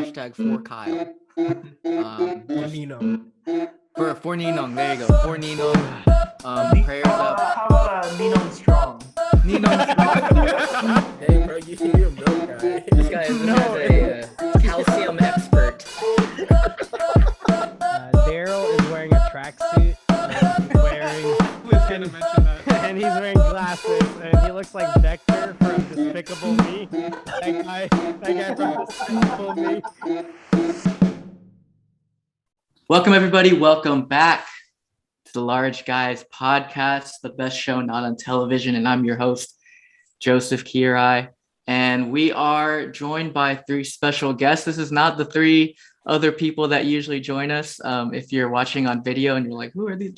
hashtag for Kyle. For Ninong. For Ninong, there you go. For Ninong. Prayers up. How about Ninong Strong? Ninong strong. Hey, bro, you're a milk guy. This guy is a calcium expert. Daryl is wearing a tracksuit. And he's wearing glasses, and he looks like Vector from Despicable Me. That guy from Despicable Me. Welcome, everybody. Welcome back to the Large Guys podcast, the best show not on television. And I'm your host, Joseph Quiray. And we are joined by three special guests. This is not the three other people that usually join us. If you're watching on video and you're like, who are these?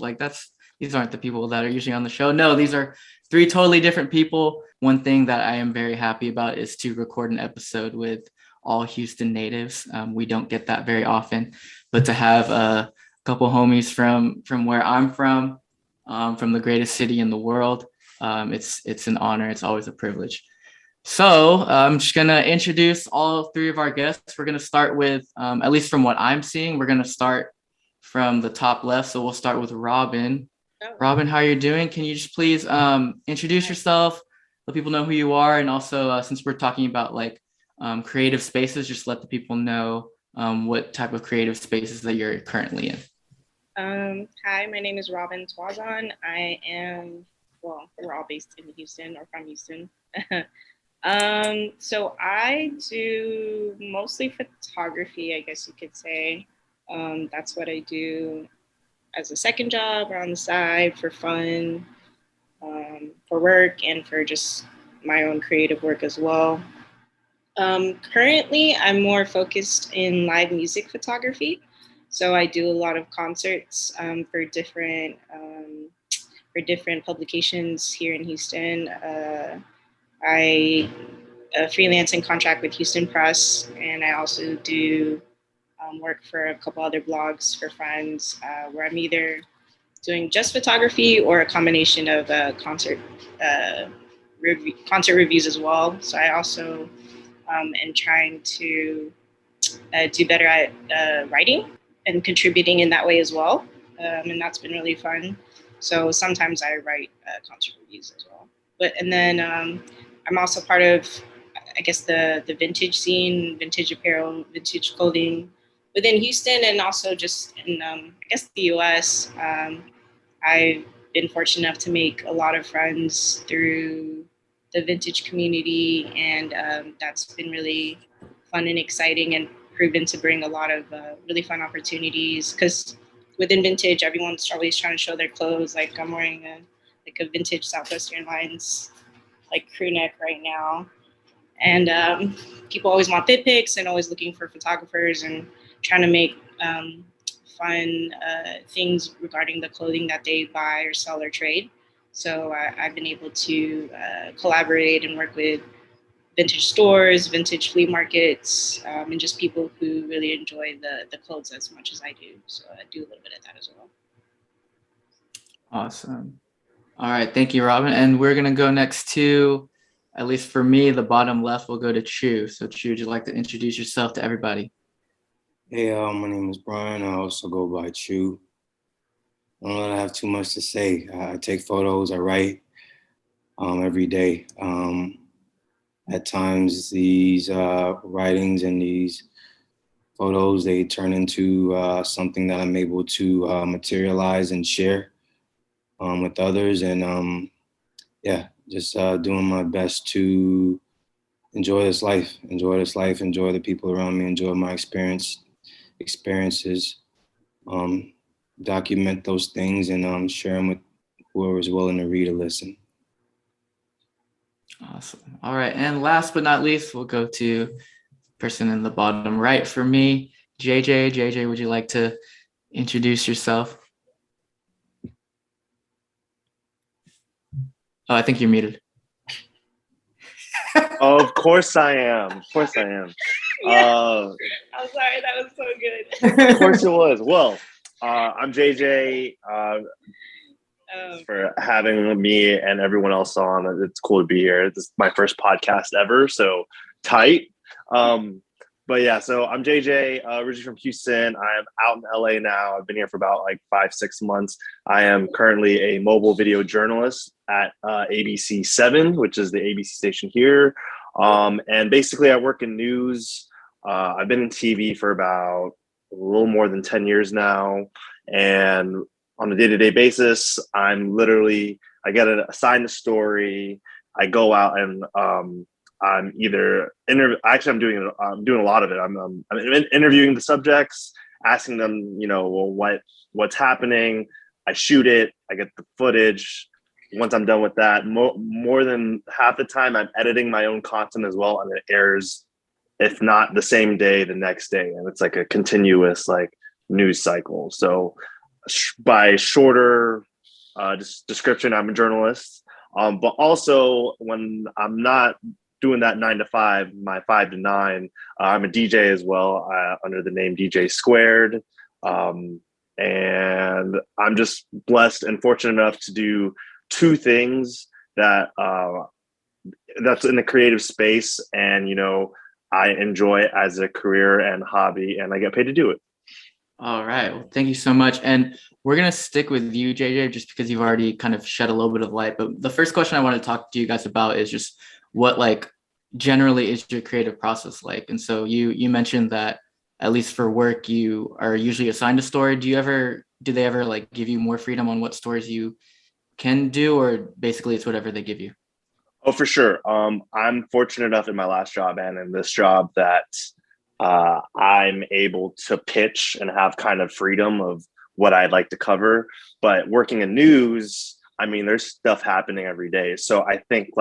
These aren't the people that are usually on the show. No, these are three totally different people. One thing that I am very happy about is to record an episode with all Houston natives. We don't get that very often, but to have a couple homies from where I'm from the greatest city in the world, it's an honor. It's always a privilege. So I'm just going to introduce all three of our guests. We're going to start with, at least from what I'm seeing, we're going to start from the top left. So we'll start with Robyn. Robyn, how are you doing? Can you just please introduce yourself, let people know who you are, and also since we're talking about creative spaces, just let the people know what type of creative spaces that you're currently in. Hi, my name is Robyn Tuazon. We're all based in Houston or from Houston. So I do mostly photography, I guess you could say. That's what I do as a second job or on the side for fun, for work, and for just my own creative work as well. Currently, I'm more focused in live music photography. So I do a lot of concerts for different publications here in Houston. I freelance and contract with Houston Press, and I also do work for a couple other blogs for friends where I'm either doing just photography or a combination of concert reviews as well. So I also am trying to do better at writing and contributing in that way as well. And that's been really fun. So sometimes I write concert reviews as well. And then I'm also part of, I guess, the vintage scene, vintage apparel, vintage clothing within Houston, and also just in, I guess, the US. I've been fortunate enough to make a lot of friends through the vintage community, and that's been really fun and exciting and proven to bring a lot of really fun opportunities, because within vintage, everyone's always trying to show their clothes. Like I'm wearing a vintage Southwest Airlines crew neck right now. And people always want fit pics and always looking for photographers and trying to make fun things regarding the clothing that they buy or sell or trade. So I've been able to collaborate and work with vintage stores, vintage flea markets, and just people who really enjoy the clothes as much as I do. So I do a little bit of that as well. Awesome. All right. Thank you, Robyn. And we're going to go next to, at least for me, the bottom left will go to Chu. So Chu, would you like to introduce yourself to everybody? Hey, my name is Bryan. I also go by Chu. I don't really have too much to say. I take photos, I write every day. At times, these writings and these photos, they turn into something that I'm able to materialize and share with others. And just doing my best to enjoy this life, enjoy the people around me, enjoy my experiences, document those things, and share them with whoever is willing to read or listen. Awesome. All right. And last but not least, we'll go to the person in the bottom right for me, JJ. JJ, would you like to introduce yourself? Oh, I think you're muted. Of course I am. Yeah. I'm sorry, that was so good. Of course it was. Well, I'm JJ. For having me and everyone else on. It's cool to be here. This is my first podcast ever, so tight. But yeah, so I'm JJ, originally from Houston. I am out in LA now. I've been here for about like 5-6 months. I am currently a mobile video journalist at ABC 7, which is the ABC station here. And basically, I work in news. I've been in TV for about a little more than 10 years now. And on a day-to-day basis, I get assigned a story. I go out and I'm either I'm doing a lot of it. I'm interviewing the subjects, asking them, what's happening. I shoot it. I get the footage. Once I'm done with that, more than half the time, I'm editing my own content as well, and it airs, if not the same day, the next day, and it's like a continuous like news cycle. So, by shorter description, I'm a journalist. But also, when I'm not doing that 9 to 5, my 5 to 9, I'm a DJ as well, under the name DJ Squared. And I'm just blessed and fortunate enough to do two things that's in the creative space, and I enjoy it as a career and hobby, and I get paid to do it. All right. Well, thank you so much. And we're going to stick with you, JJ, just because you've already kind of shed a little bit of light. But the first question I want to talk to you guys about is just what generally is your creative process like? And so you mentioned that at least for work, you are usually assigned a story. Do they ever give you more freedom on what stories you can do, or basically it's whatever they give you? Oh, for sure. I'm fortunate enough in my last job and in this job that I'm able to pitch and have kind of freedom of what I'd like to cover. But working in news, there's stuff happening every day. So I think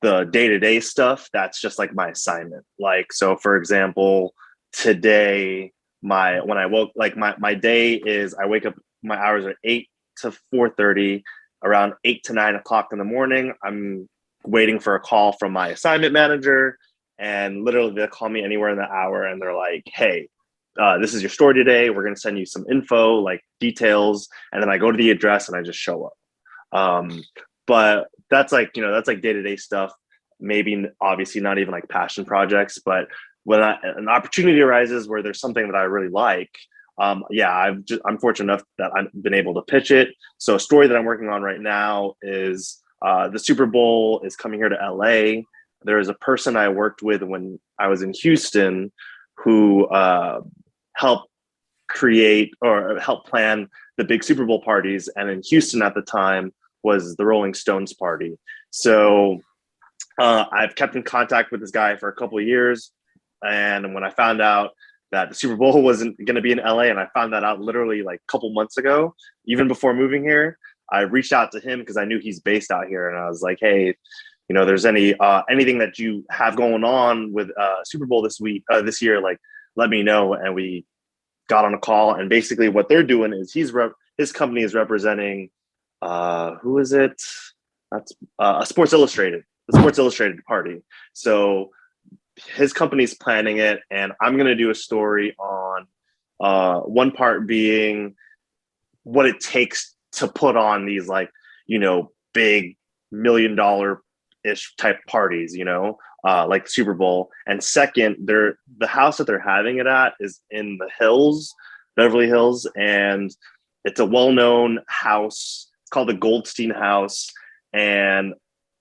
the day-to-day stuff, that's just my assignment. So for example, today, when I woke, my day is, I wake up, my hours are 8 to 4:30. Around 8 to 9 o'clock in the morning, I'm waiting for a call from my assignment manager, and literally they'll call me anywhere in the hour, and they're like, hey, this is your story today. We're going to send you some info, details. And then I go to the address and I just show up. But that's that's day-to-day stuff. Maybe obviously not even passion projects, but when an opportunity arises where there's something that I really like, I'm fortunate enough that I've been able to pitch it. So a story that I'm working on right now is the Super Bowl is coming here to LA. There is a person I worked with when I was in Houston who helped create or help plan the big Super Bowl parties. And in Houston at the time was the Rolling Stones party. So I've kept in contact with this guy for a couple of years. And when I found out that the Super Bowl wasn't going to be in LA, and I found that out literally a couple months ago, even before moving here, I reached out to him because I knew he's based out here. And I was like, hey, there's anything that you have going on with Super Bowl this year, let me know. And we got on a call, and basically what they're doing is his company is representing, who is it? That's a Sports Illustrated, the Sports Illustrated party. So his company's planning it, and I'm going to do a story on one part being what it takes to put on these big $1 million-ish type parties, like Super Bowl. And second, the house that they're having it at is in the hills, Beverly Hills, and it's a well-known house. It's called the Goldstein House, and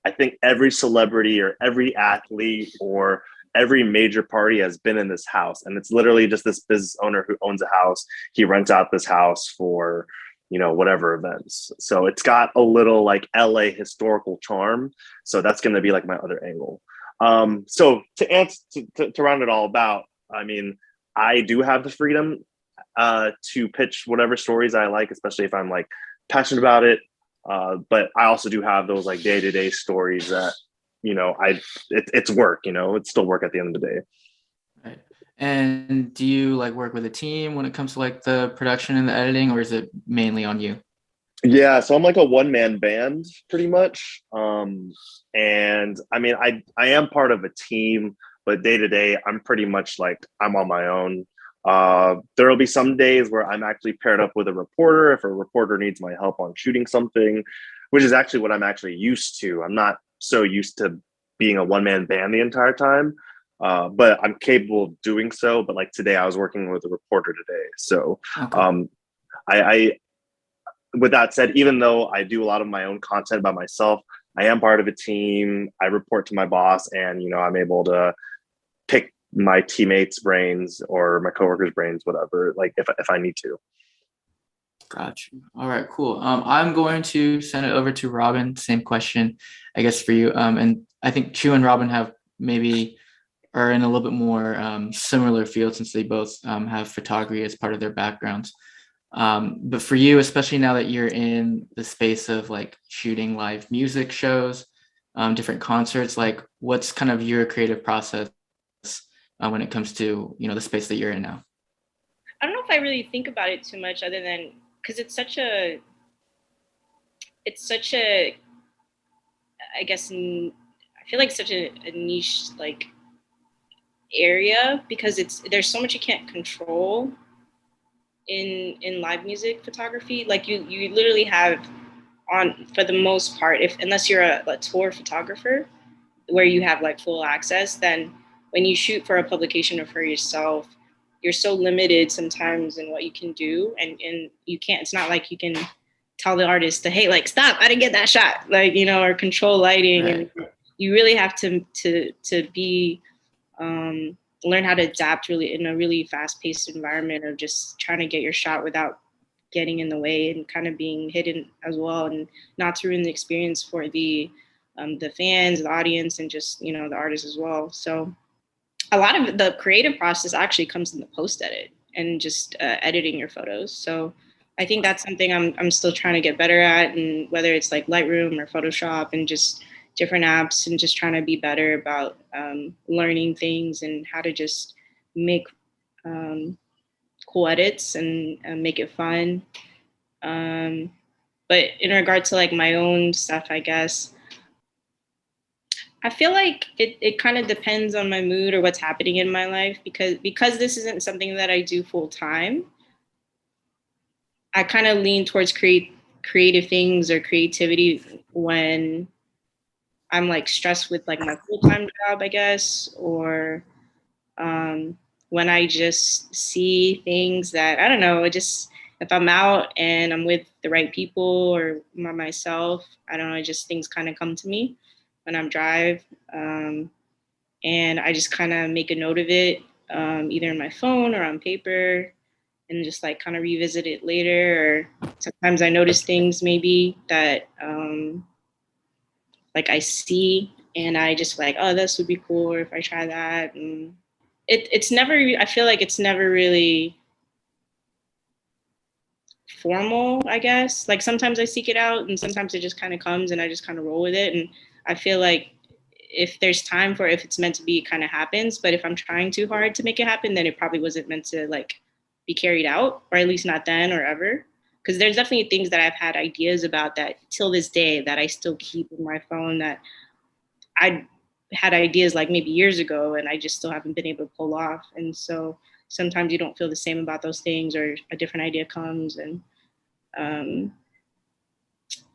I think every celebrity or every athlete or every major party has been in this house. And it's literally just this business owner who owns a house. He rents out this house for, whatever events. So it's got a little LA historical charm. So that's going to be my other angle. So to round it all about, I do have the freedom to pitch whatever stories I like, especially if I'm passionate about it. But I also do have those day-to-day stories that, it's work, it's still work at the end of the day. Right. And do you work with a team when it comes to the production and the editing, or is it mainly on you? Yeah, so I'm a one-man band pretty much. And I am part of a team, but day to day, I'm pretty much I'm on my own. There'll be some days where I'm actually paired up with a reporter if a reporter needs my help on shooting something, which is actually what I'm actually used to. I'm not so used to being a one-man band the entire time. but I'm capable of doing so. But like today, I was working with a reporter today, so Okay. I with that said, even though I do a lot of my own content by myself, I am part of a team. I report to my boss, and I'm able to pick my teammates' brains or my coworkers' brains, whatever. Like if I need to. Gotcha. All right, cool. I'm going to send it over to Robyn. Same question, I guess, for you. And I think Chu and Robyn have maybe are in a little bit more similar field since they both have photography as part of their backgrounds. But for you, especially now that you're in the space of like shooting live music shows, different concerts, like what's kind of your creative process when it comes to, the space that you're in now? I don't know if I really think about it too much other than because it's such a, I guess, I feel like such a niche like area because there's so much you can't control in live music photography. Like you literally have on for the most part, if unless you're a tour photographer where you have like full access, then when you shoot for a publication or for yourself, you're so limited sometimes in what you can do, and you can't. It's not like you can tell the artist to, hey, like stop, I didn't get that shot, like or control lighting, Right. and you really have to be learn how to adapt really in a really fast-paced environment of just trying to get your shot without getting in the way and kind of being hidden as well, and not to ruin the experience for the fans, the audience, and just the artists as well. So a lot of the creative process actually comes in the post edit and just editing your photos. So I think that's something I'm still trying to get better at, and whether it's like Lightroom or Photoshop and just different apps, and just trying to be better about learning things and how to just make cool edits and make it fun. But in regard to like my own stuff, I guess, I feel like it kind of depends on my mood or what's happening in my life, because this isn't something that I do full time. I kind of lean towards creative things or creativity when I'm like stressed with like my full-time job, I guess, or when I just see things that I don't know, just if I'm out and I'm with the right people or by myself, I don't know, just things kind of come to me when I'm drive. And I just kind of make a note of it, either in my phone or on paper, and just like kind of revisit it later. Or sometimes I notice things maybe that like I see and I just like, oh, this would be cool if I try that. And it's never, I feel like it's never really formal, I guess. Like sometimes I seek it out and sometimes it just kind of comes and I just kind of roll with it. And I feel like if there's time for it, if it's meant to be, it kind of happens. But if I'm trying too hard to make it happen, then it probably wasn't meant to like be carried out, or at least not then or ever. Because there's definitely things that I've had ideas about that till this day that I still keep in my phone that I had ideas like maybe years ago and I just still haven't been able to pull off. And so sometimes you don't feel the same about those things, or a different idea comes, and um,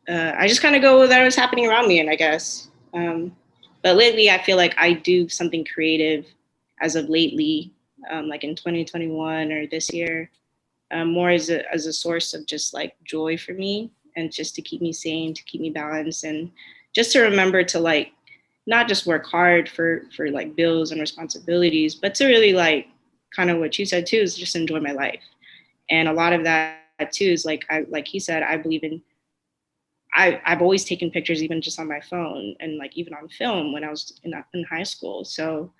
I just kind of go with whatever's happening around me, and I guess. But lately, I feel like I do something creative as of lately, like in 2021 or this year, more as a source of just like joy for me, and just to keep me sane, to keep me balanced, and just to remember to like not just work hard for like bills and responsibilities, but to really like kind of what you said too, is just enjoy my life. And a lot of that too is like he said, I believe in, I've always taken pictures even just on my phone and like even on film when I was in high school. So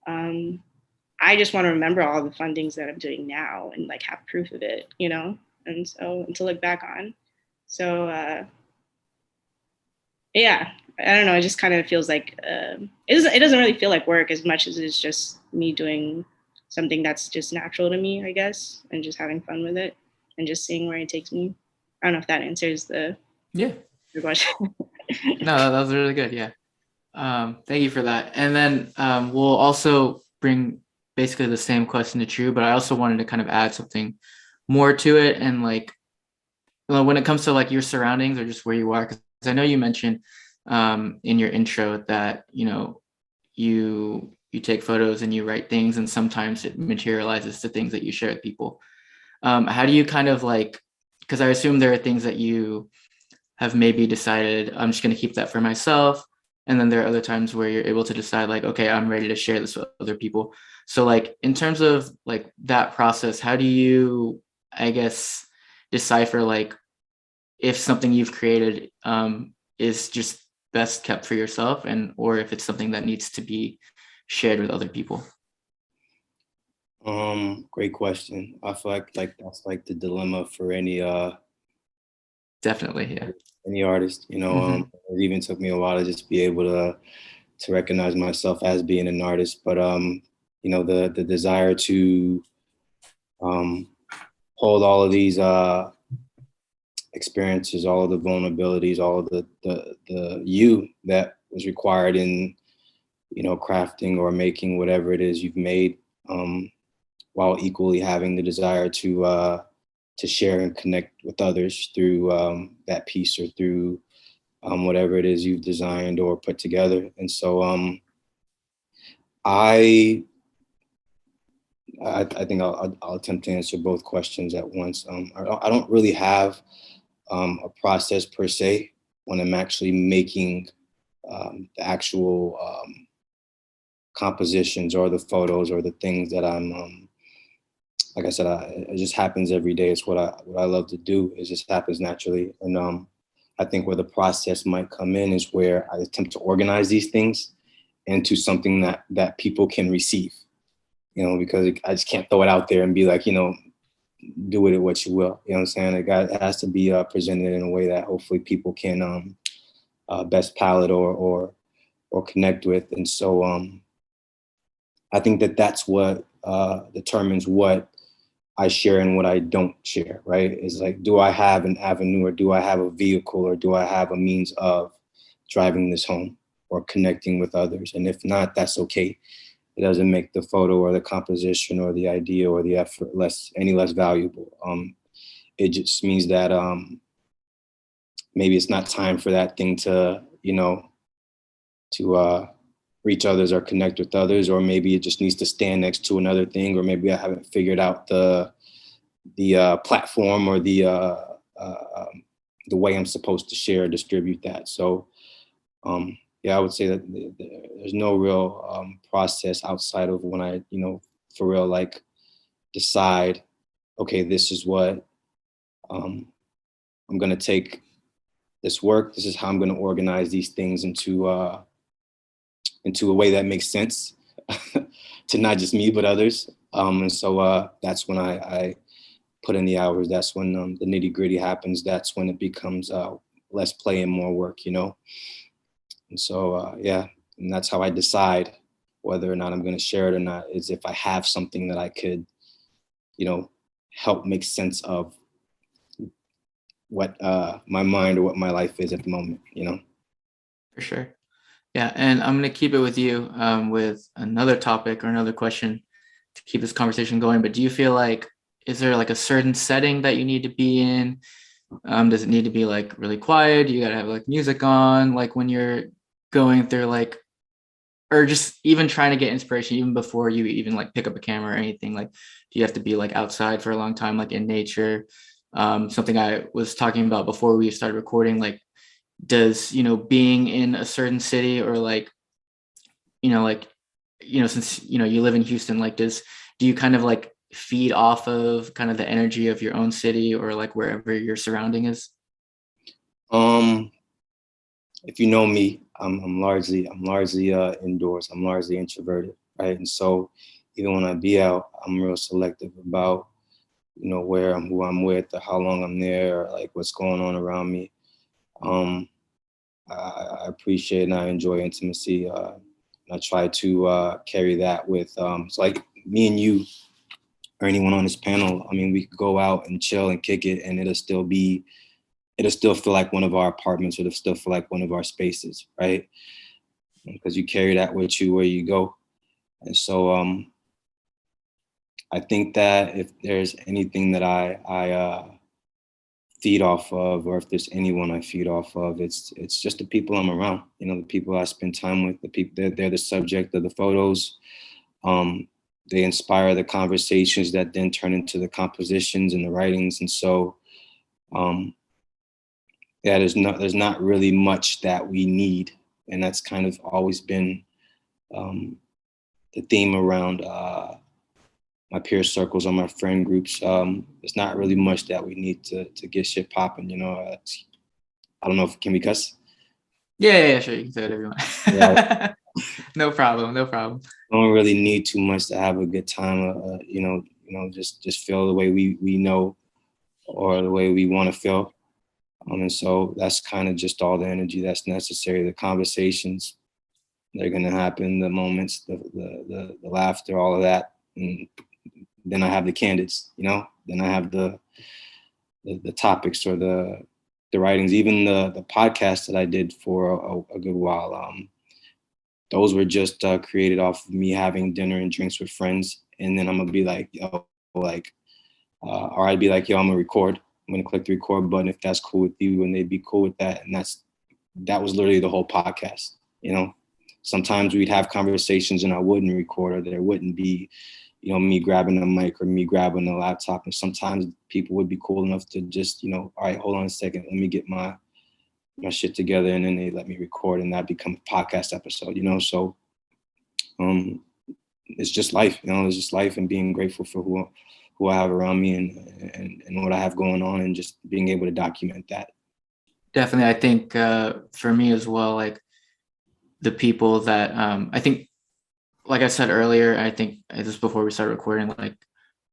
I just want to remember all the fun things that I'm doing now and like have proof of it, and so, and to look back on. So yeah, I don't know. It just kind of feels like it doesn't really feel like work as much as it's just me doing something that's just natural to me, I guess, and just having fun with it and just seeing where it takes me. I don't know if that answers the Yeah. question. No, that was really good. Yeah. Thank you for that. And then we'll also bring basically the same question to True, but I also wanted to kind of add something more to it. And like, when it comes to like your surroundings or just where you are, because I know you mentioned in your intro that, you you take photos and you write things, and sometimes it materializes to things that you share with people. How do you kind of like, because I assume there are things that you have maybe decided, I'm just going to keep that for myself. And then there are other times where you're able to decide like, okay, I'm ready to share this with other people. So like in terms of like that process, how do you, I guess, decipher like if something you've created is just best kept for yourself, and or if it's something that needs to be shared with other people? Great question. I feel like that's like the dilemma for Definitely, yeah. any artist, you know. It even took me a while to just be able to recognize myself as being an artist, but you know, the desire to hold all of these experiences, all of the vulnerabilities, all of the you that was required in, you know, crafting or making whatever it is you've made, while equally having the desire to share and connect with others through that piece or through whatever it is you've designed or put together. And so I think I'll attempt to answer both questions at once. I don't really have a process per se when I'm actually making the actual compositions or the photos or the things that I'm like I said, it just happens every day. It's what I love to do. It just happens naturally. And I think where the process might come in is where I attempt to organize these things into something that people can receive, you know, because I just can't throw it out there and be like, you know, do with it what you will. You know what I'm saying? It has to be presented in a way that hopefully people can best palate or connect with. And so I think that's what determines what I share and what I don't share, right? Is like, do I have an avenue or do I have a vehicle or do I have a means of driving this home or connecting with others? And if not, that's okay. It doesn't make the photo or the composition or the idea or the effort any less valuable. It just means that maybe it's not time for that thing to, you know, to reach others or connect with others, or maybe it just needs to stand next to another thing, or maybe I haven't figured out the platform or the way I'm supposed to share or distribute that. So yeah, I would say that there's no real process outside of when I, you know, for real, like decide, okay, this is what I'm gonna take this work. This is how I'm gonna organize these things into a way that makes sense to not just me, but others. And so that's when I put in the hours. That's when the nitty gritty happens. That's when it becomes less play and more work, you know? And so, yeah, and that's how I decide whether or not I'm going to share it or not, is if I have something that I could, you know, help make sense of what my mind or what my life is at the moment, you know? For sure. Yeah, and I'm going to keep it with you with another topic or another question to keep this conversation going. But do you feel like, is there like a certain setting that you need to be in? Does it need to be like really quiet? You got to have like music on, like when you're going through like, or just even trying to get inspiration, even before you even like pick up a camera or anything? Like, do you have to be like outside for a long time, like in nature? Something I was talking about before we started recording, like, does, you know, being in a certain city or like, you know, like, you know, since, you know, you live in Houston, like, do you kind of like feed off of kind of the energy of your own city or like wherever your surrounding is? If you know me, I'm largely indoors. I'm largely introverted, right? And so even when I be out, I'm real selective about, you know, who I'm with, or how long I'm there, or like what's going on around me. I appreciate and I enjoy intimacy. I try to carry that with, so like me and you or anyone on this panel. I mean, we could go out and chill and kick it, and it'll still feel like one of our apartments, or it'll still feel like one of our spaces, right? Because you carry that with you where you go. And so I think that if there's anything that I feed off of, or if there's anyone I feed off of, it's just the people I'm around. You know, the people I spend time with, the people they're the subject of the photos. They inspire the conversations that then turn into the compositions and the writings. And so, yeah, there's not really much that we need, and that's kind of always been the theme around my peer circles or my friend groups. There's not really much that we need to get shit popping. You know, I don't know if can we cuss? Yeah, sure. You can say it, everyone. Yeah. No problem. Don't really need too much to have a good time. You know, just feel the way we know or the way we want to feel. And so that's kind of just all the energy that's necessary. The conversations, they're gonna happen. The moments, the laughter, all of that. And then I have the candids. You know, then I have the topics or the writings. Even the podcast that I did for a good while. Those were just created off of me having dinner and drinks with friends. And then I'm gonna be like, yo, like, or I'd be like, yo, I'm gonna record. I'm gonna click the record button if that's cool with you, and they'd be cool with that. And that was literally the whole podcast. You know, sometimes we'd have conversations and I wouldn't record, or there wouldn't be, you know, me grabbing a mic or me grabbing a laptop. And sometimes people would be cool enough to just, you know, all right, hold on a second, let me get my shit together, and then they let me record, and that become a podcast episode, you know. So it's just life, you know. It's just life, and being grateful for who I have around me and what I have going on, and just being able to document that. Definitely. I think for me as well, like the people that I think, like I said earlier, I think just before we start recording, like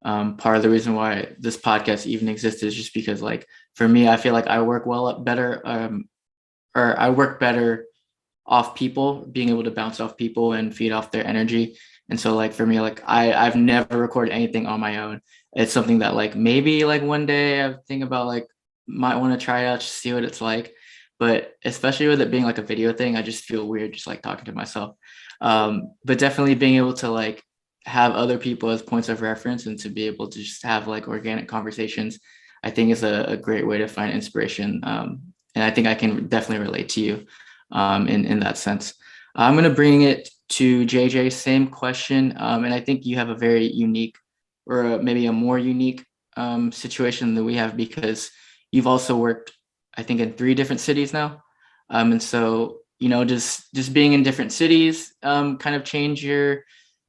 part of the reason why this podcast even exists is just because, like, for me, I feel like I work better or I work better off people, being able to bounce off people and feed off their energy. And so, like, for me, like I've never recorded anything on my own. It's something that, like, maybe like one day I think about, like, might want to try it out, just see what it's like. But especially with it being like a video thing, I just feel weird just like talking to myself. But definitely being able to like have other people as points of reference and to be able to just have like organic conversations, I think is a great way to find inspiration. And I think I can definitely relate to you in that sense. I'm going to bring it to JJ, same question. And I think you have a very unique, or maybe a more unique situation than we have, because you've also worked, I think, in 3 different cities now. And so, you know, just being in different cities kind of change your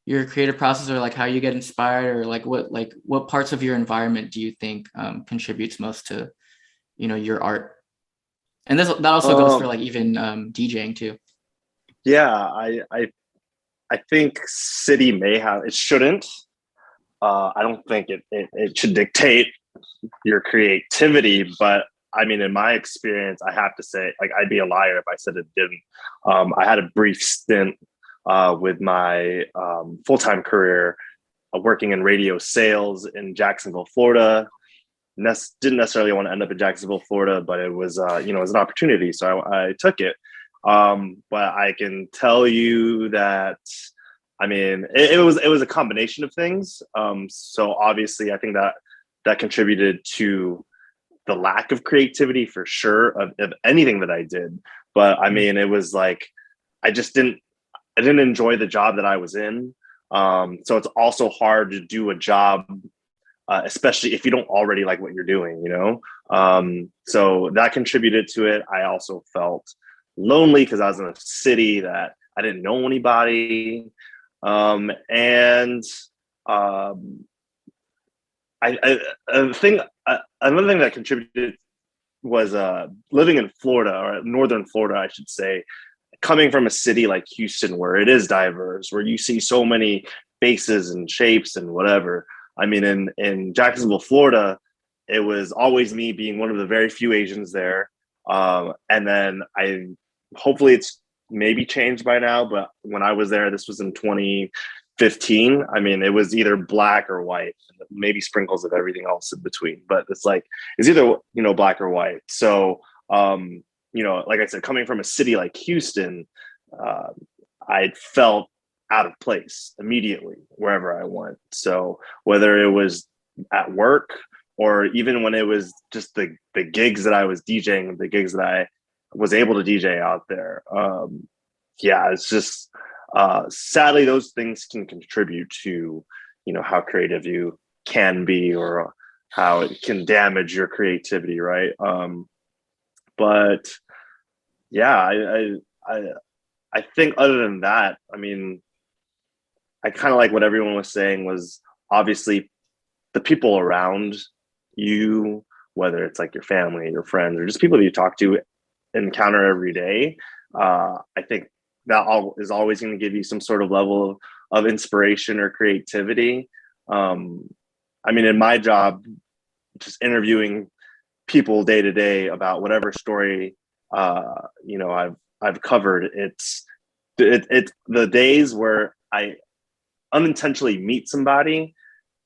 creative process, or like how you get inspired, or like what parts of your environment do you think contributes most to, you know, your art? And that also goes for like even DJing too. Yeah, I think city may have, it shouldn't. I don't think it should dictate your creativity, but I mean, in my experience, I have to say, like, I'd be a liar if I said it didn't. I had a brief stint with my full-time career working in radio sales in Jacksonville, Florida. Didn't necessarily want to end up in Jacksonville, Florida, but it was, you know, it was an opportunity, so I took it. But I can tell you that, I mean, it was a combination of things. So obviously, I think that contributed to the lack of creativity for sure of anything that I did. But I mean, it was like I didn't enjoy the job that I was in. So it's also hard to do a job, especially if you don't already like what you're doing, you know? So that contributed to it. I also felt lonely because I was in a city that I didn't know anybody. Another thing that contributed was living in Florida, or northern Florida, I should say, coming from a city like Houston, where it is diverse, where you see so many faces and shapes and whatever. I mean, in Jacksonville, Florida, it was always me being one of the very few Asians there. And then hopefully it's maybe changed by now, but when I was there, this was in 2015. I mean, it was either black or white, maybe sprinkles of everything else in between, but it's either, you know, black or white. So, you know, like I said, coming from a city like Houston, I felt out of place immediately wherever I went. So whether it was at work or even when it was just the gigs that I was DJing, the gigs that I was able to DJ out there. Yeah, it's just sadly those things can contribute to, you know, how creative you can be, or how it can damage your creativity, right? But yeah, I think other than that, I mean, I kind of like what everyone was saying was obviously the people around you, whether it's like your family, your friends, or just people that you talk to, encounter every day. I think that is always going to give you some sort of level of inspiration or creativity. I mean, in my job, just interviewing people day to day about whatever story you know I've covered. It's the days where I unintentionally meet somebody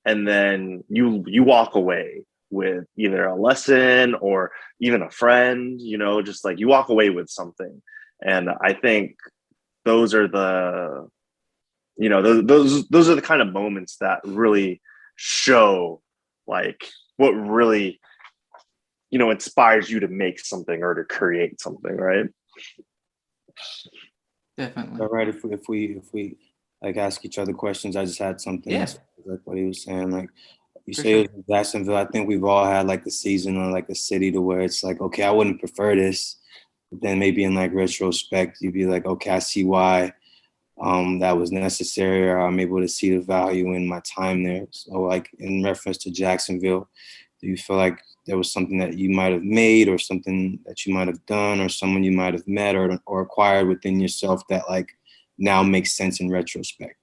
and then you walk away with either a lesson or even a friend, you know, just like you walk away with something. And I think those are the, you know, those are the kind of moments that really show like what really, you know, inspires you to make something or to create something, right? Definitely. All right. If we like ask each other questions, I just had something. Yeah. Like what he was saying, like you For say sure. it was in Jacksonville. I think we've all had like a season or like a city to where it's like, okay, I wouldn't prefer this, but then maybe in like retrospect, you'd be like, okay, I see why that was necessary, or I'm able to see the value in my time there. So like in reference to Jacksonville, do you feel like there was something that you might have made, or something that you might have done, or someone you might have met or acquired within yourself that like now makes sense in retrospect?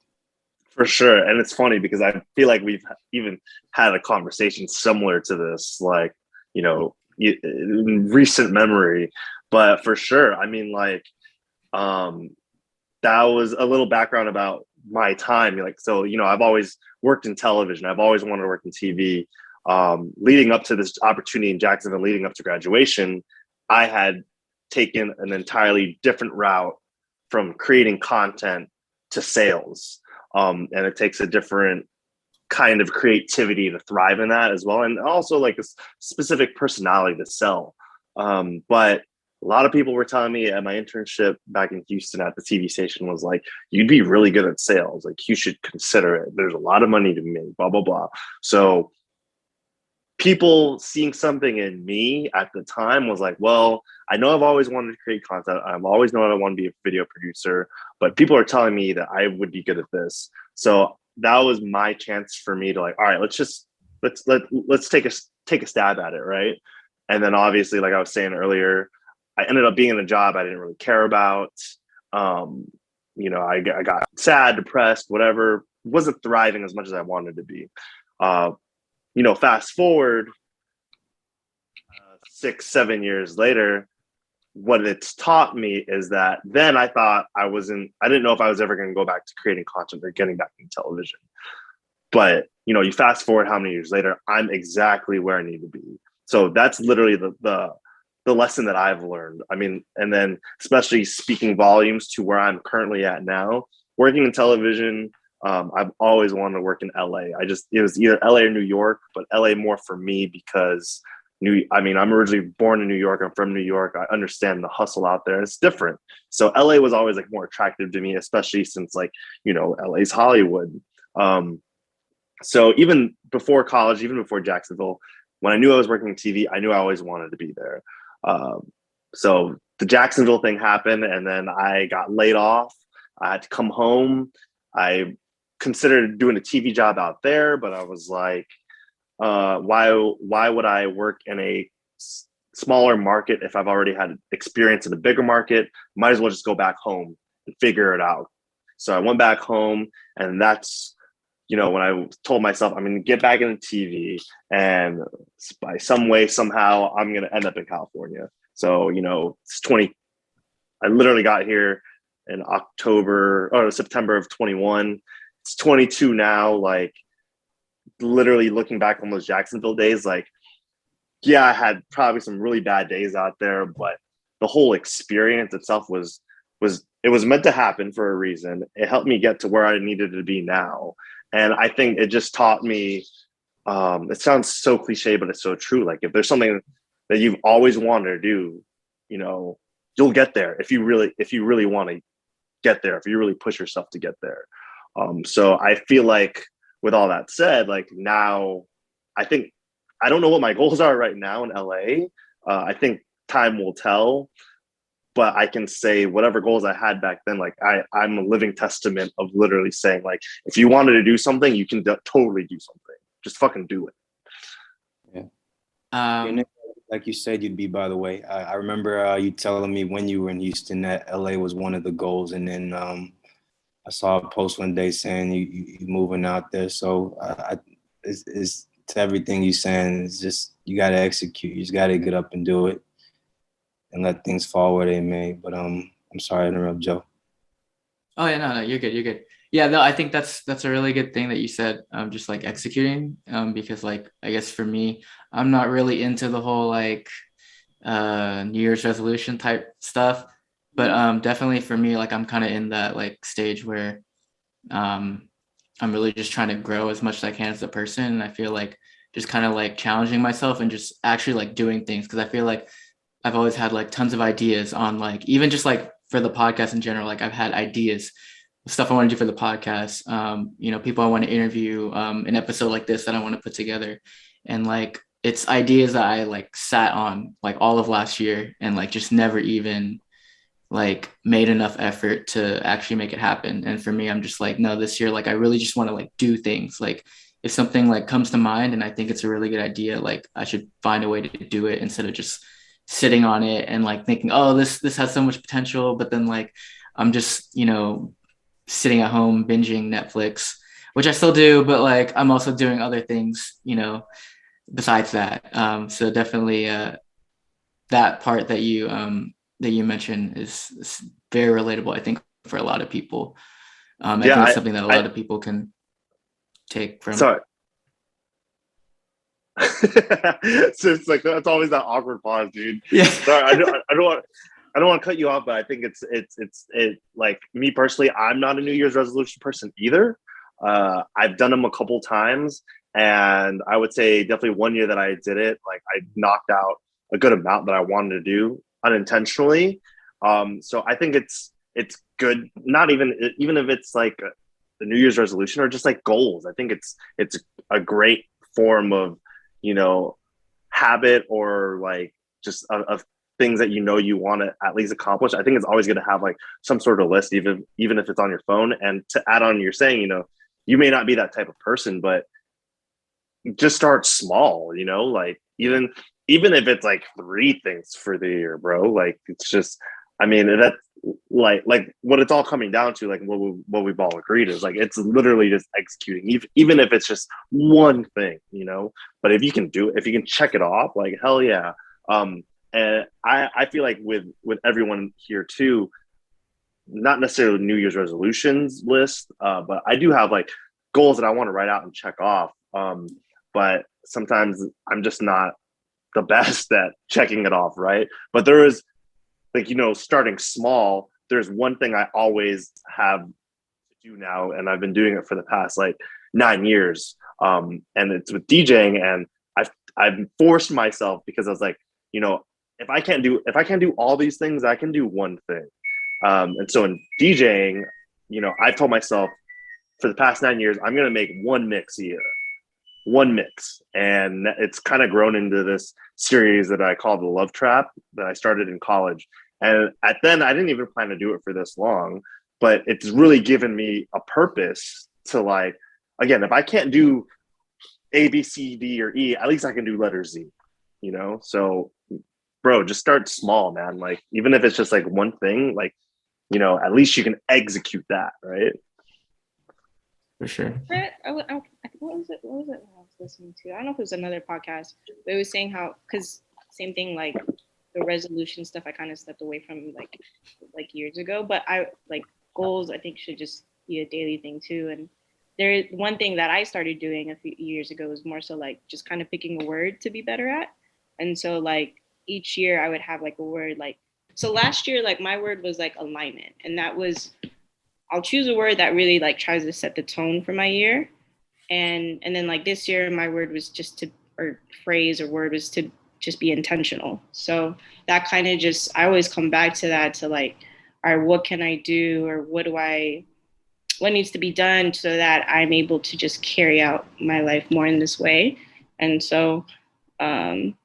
For sure. And it's funny because I feel like we've even had a conversation similar to this, like, you know, in recent memory. But for sure, I mean, like, that was a little background about my time. Like, so, you know, I've always worked in television. I've always wanted to work in TV. Leading up to this opportunity in Jacksonville, leading up to graduation, I had taken an entirely different route from creating content to sales. And it takes a different kind of creativity to thrive in that as well. And also like a specific personality to sell. But a lot of people were telling me at my internship back in Houston at the TV station was like, you'd be really good at sales. Like you should consider it. There's a lot of money to make, blah, blah, blah. So people seeing something in me at the time was like, well, I know I've always wanted to create content. I've always known I want to be a video producer, but people are telling me that I would be good at this. So that was my chance for me to like, all right, let's take a stab at it, right? And then obviously, like I was saying earlier, I ended up being in a job I didn't really care about. You know, I got sad, depressed, whatever. Wasn't thriving as much as I wanted to be. You know, fast forward 6-7 years later, what it's taught me is that then I thought I didn't know if I was ever going to go back to creating content or getting back in television. But, you know, you fast forward how many years later, I'm exactly where I need to be. So that's literally the lesson that I've learned. I mean, and then especially speaking volumes to where I'm currently at now, working in television. I've always wanted to work in LA. It was either LA or New York, but LA more for me because I'm originally born in New York. I'm from New York. I understand the hustle out there. It's different. So LA was always like more attractive to me, especially since like, you know, LA's Hollywood. So even before college, even before Jacksonville, when I knew I was working in TV, I knew I always wanted to be there. So the Jacksonville thing happened and then I got laid off. I had to come home. I considered doing a TV job out there, but I was like, why would I work in a smaller market if I've already had experience in a bigger market? Might as well just go back home and figure it out. So I went back home, and that's, you know, when I told myself I'm going to get back into TV, and by some way, somehow, I'm going to end up in California. So, you know, I literally got here in September of 21. It's 22 now. Like, literally looking back on those Jacksonville days, like, yeah, I had probably some really bad days out there, but the whole experience itself was meant to happen for a reason. It helped me get to where I needed to be now. And I think it just taught me it sounds so cliche, but it's so true. Like if there's something that you've always wanted to do, you know, you'll get there if you really want to get there, if you really push yourself to get there. So I feel like with all that said, like now I think I don't know what my goals are right now in LA. I think time will tell, but I can say whatever goals I had back then, like I'm a living testament of literally saying, like, if you wanted to do something, you can totally do something. Just fucking do it. Yeah. Like you said, you'd be, by the way. I remember you telling me when you were in Houston that LA was one of the goals. And then I saw a post one day saying you moving out there. So it's to everything you're saying. It's just, you got to execute. You just got to get up and do it and let things fall where they may. But I'm sorry to interrupt, Joe. Oh yeah, no, you're good. You're good. Yeah, no, I think that's a really good thing that you said. Just like executing. Because like I guess for me, I'm not really into the whole like New Year's resolution type stuff. But definitely for me, like I'm kind of in that like stage where I'm really just trying to grow as much as I can as a person. And I feel like just kind of like challenging myself and just actually like doing things, because I feel like I've always had like tons of ideas on like, even just like for the podcast in general, like I've had ideas of stuff I want to do for the podcast, you know, people I want to interview, an episode like this that I want to put together. And like, it's ideas that I like sat on like all of last year and like just never even like made enough effort to actually make it happen. And for me, I'm just like, no, this year, like I really just want to like do things. Like if something like comes to mind and I think it's a really good idea, like I should find a way to do it instead of just sitting on it and like thinking, oh, this has so much potential, but then like I'm just, you know, sitting at home binging Netflix, which I still do, but like I'm also doing other things, you know, besides that. So definitely that part that you mentioned is very relatable, I think, for a lot of people. I think it's something that a lot of people can take from. Sorry. So it's like that's always that awkward pause, dude. Yeah. Sorry, I don't want to cut you off, but I think it's like me personally, I'm not a New Year's resolution person either. I've done them a couple times, and I would say definitely one year that I did it, like I knocked out a good amount that I wanted to do unintentionally. So I think it's good, not even if it's like the New Year's resolution or just like goals. I think it's a great form of, you know, habit or like just of things that you know you want to at least accomplish. I think it's always going to have like some sort of list, even if it's on your phone. And to add on, you're saying, you know, you may not be that type of person, but just start small, you know, like even if it's like 3 things for the year, bro. Like it's just, I mean, that's like what it's all coming down to, like what we've all agreed is like it's literally just executing, even if it's just one thing, you know. But if you can do it, if you can check it off, like hell yeah. And I feel like with everyone here too, not necessarily New Year's resolutions list, but I do have like goals that I want to write out and check off. But sometimes I'm just not the best at checking it off, right? But there is, like, you know, starting small, there's one thing I always have to do now, and I've been doing it for the past like 9 years. And it's with DJing, and I've forced myself, because I was like, you know, if I can't do all these things, I can do one thing. And so in DJing, you know, I've told myself for the past 9 years, I'm gonna make one mix a year. One mix, and it's kind of grown into this series that I call the Love Trap that I started in college. And then I didn't even plan to do it for this long, but it's really given me a purpose to, like, again, if I can't do A, B, C, D, or E, at least I can do letter Z, you know? So, bro, just start small, man. Like, even if it's just like one thing, like, you know, at least you can execute that, right? For sure. What was it I was listening to? I don't know if it was another podcast, but it was saying how, because same thing, like the resolution stuff, I kind of stepped away from like years ago, but I like goals, I think should just be a daily thing too. And there is one thing that I started doing a few years ago was more so like just kind of picking a word to be better at. And so like each year I would have like a word, like, so last year, like my word was like alignment. And that was, I'll choose a word that really like tries to set the tone for my year. And then like this year, my word was just to, or phrase or word was to just be intentional. So that kind of just, I always come back to that, to like, all right, what can I do, or what needs to be done so that I'm able to just carry out my life more in this way. And so, and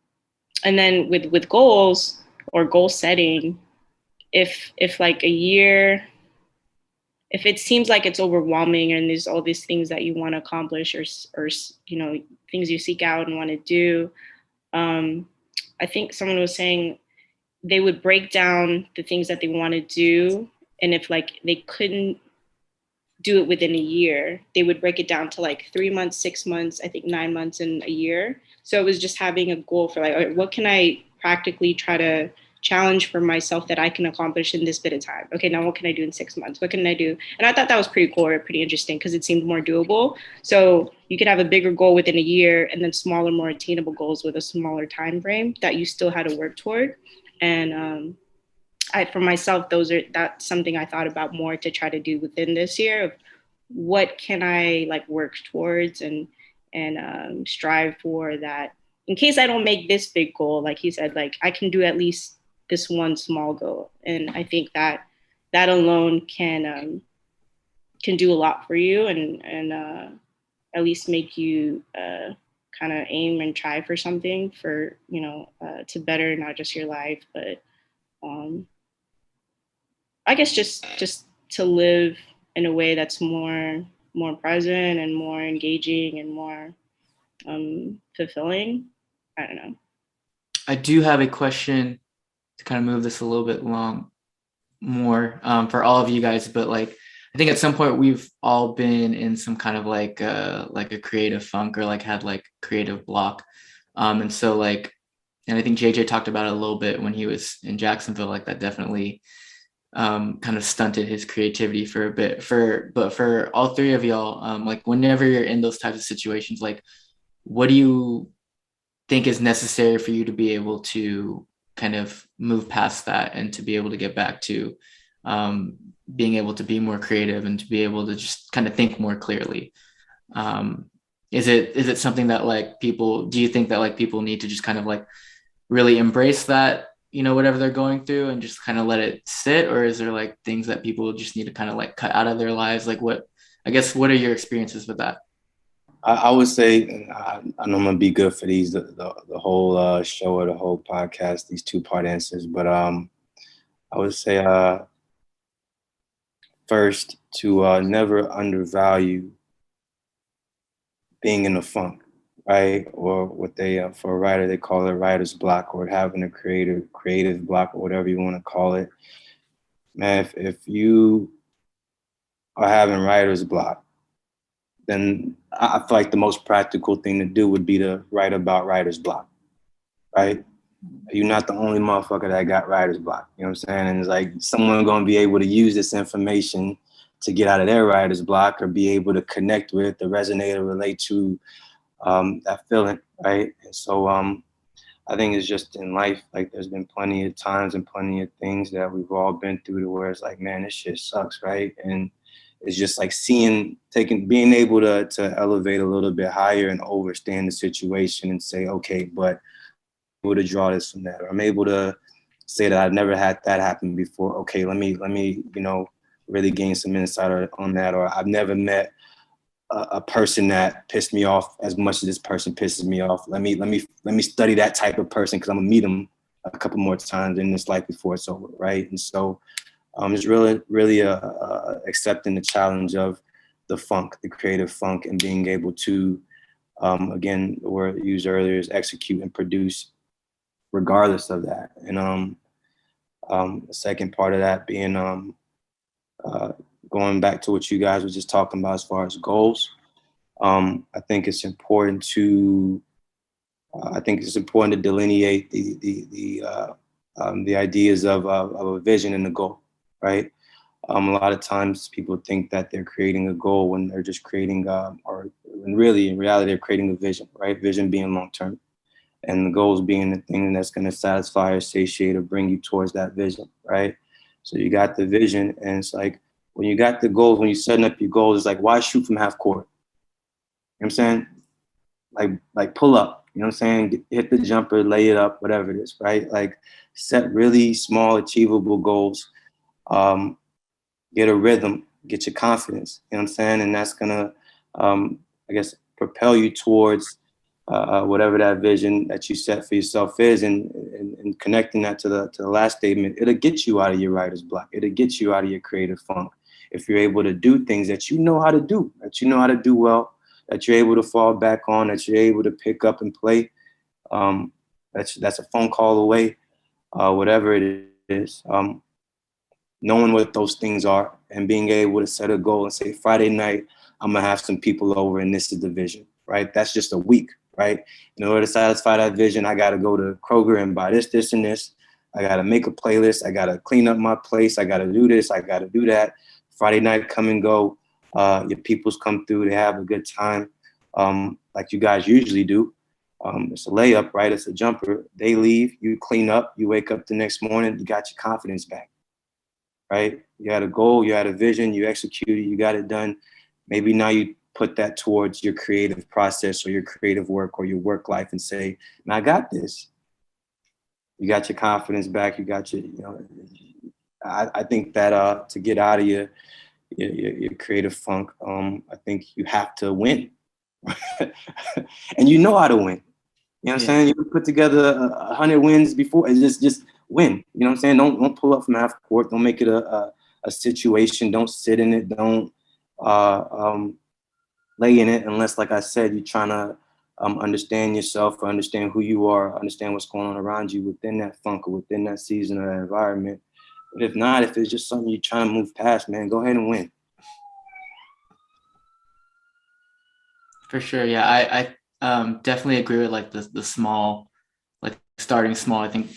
then with goals or goal setting, if like a year, if it seems like it's overwhelming and there's all these things that you want to accomplish, or things you seek out and want to do, I think someone was saying they would break down the things that they want to do, and if like they couldn't do it within a year, they would break it down to like 3 months, 6 months, I think 9 months, and a year. So it was just having a goal for like, all right, what can I practically try to challenge for myself that I can accomplish in this bit of time? Okay, now what can I do in 6 months? What can I do? And I thought that was pretty cool, or pretty interesting, because it seemed more doable. So you could have a bigger goal within a year, and then smaller, more attainable goals with a smaller time frame that you still had to work toward. And for myself, that's something I thought about more to try to do within this year, of what can I like work towards and strive for, that in case I don't make this big goal, like he said, like I can do at least this one small goal. And I think that alone can do a lot for you, and at least make you kind of aim and try for something for, to better not just your life, but I guess just to live in a way that's more present and more engaging and more fulfilling. I don't know. I do have a question to kind of move this a little bit more for all of you guys, but like I think at some point we've all been in some kind of like a creative funk, or like had like creative block, and so like, and I think JJ talked about it a little bit when he was in Jacksonville, like that definitely kind of stunted his creativity for a bit. But for all three of y'all, like whenever you're in those types of situations, like what do you think is necessary for you to be able to kind of move past that, and to be able to get back to being able to be more creative, and to be able to just kind of think more clearly? Is it something that like do you think that like people need to just kind of like really embrace that, whatever they're going through, and just kind of let it sit? Or is there like things that people just need to kind of like cut out of their lives? Like what are your experiences with that? I would say, and I'm gonna be good for these the whole show or the whole podcast, these 2-part answers. But I would say first to never undervalue being in the funk, right? Or what they for a writer they call it writer's block, or having a creative block, or whatever you want to call it. Man, if you are having writer's block, then I feel like the most practical thing to do would be to write about writer's block, right? You're not the only motherfucker that got writer's block, you know what I'm saying? And it's like someone gonna be able to use this information to get out of their writer's block, or be able to connect with, or resonate, or relate to that feeling, right? And so I think it's just in life, like there's been plenty of times and plenty of things that we've all been through to where it's like, man, this shit sucks, right? And it's just like being able to elevate a little bit higher and understand the situation and say, okay, but I'm able to draw this from that, or I'm able to say that I've never had that happen before. Okay, let me really gain some insight on that. Or I've never met a person that pissed me off as much as this person pisses me off. Let me study that type of person, because I'm gonna meet them a couple more times in this life before it's over, right? And so it's really accepting the challenge of the funk, the creative funk, and being able to, again, the word used earlier is execute and produce regardless of that. And the second part of that being going back to what you guys were just talking about as far as goals. I think it's important to delineate the ideas of a vision and a goal, right? A lot of times people think that they're creating a goal when they're just creating, or when really in reality they're creating a vision, right? Vision being long term, and the goals being the thing that's going to satisfy or satiate or bring you towards that vision, right? So you got the vision, and it's like when you got the goals, when you're setting up your goals, it's like, why shoot from half court? what I'm saying? Like pull up, you know what I'm saying? Hit the jumper, lay it up, whatever it is, right? Like set really small, achievable goals. Get a rhythm, get your confidence, you know what I'm saying? And that's gonna, I guess, propel you towards whatever that vision that you set for yourself is, and connecting that to the last statement, it'll get you out of your writer's block. It'll get you out of your creative funk. If you're able to do things that you know how to do, well, that you're able to fall back on, that you're able to pick up and play, that's a phone call away, whatever it is. Knowing what those things are and being able to set a goal and say, Friday night, I'm gonna have some people over and this is the vision, right? That's just a week, right? In order to satisfy that vision, I gotta go to Kroger and buy this, and this. I gotta make a playlist. I gotta clean up my place. I gotta do this. I gotta do that. Friday night, come and go. Your peoples come through. They have a good time, like you guys usually do. It's a layup, right? It's a jumper. They leave. You clean up. You wake up the next morning. You got your confidence back. Right? You had a goal, you had a vision, you executed, you got it done. Maybe now you put that towards your creative process or your creative work or your work life and say, "Man, I got this." You got your confidence back. You got your, I think that to get out of your creative funk, I think you have to win. And you know how to win. You know what I'm saying? You can put together 100 wins before. It's just win. You know what I'm saying? Don't pull up from half court. Don't make it a situation. Don't sit in it. Don't lay in it unless, like I said, you're trying to understand yourself or understand who you are, understand what's going on around you within that funk or within that season or that environment. But if not, if it's just something you're trying to move past, man, go ahead and win. For sure. Yeah, I definitely agree with like the small, like starting small. I think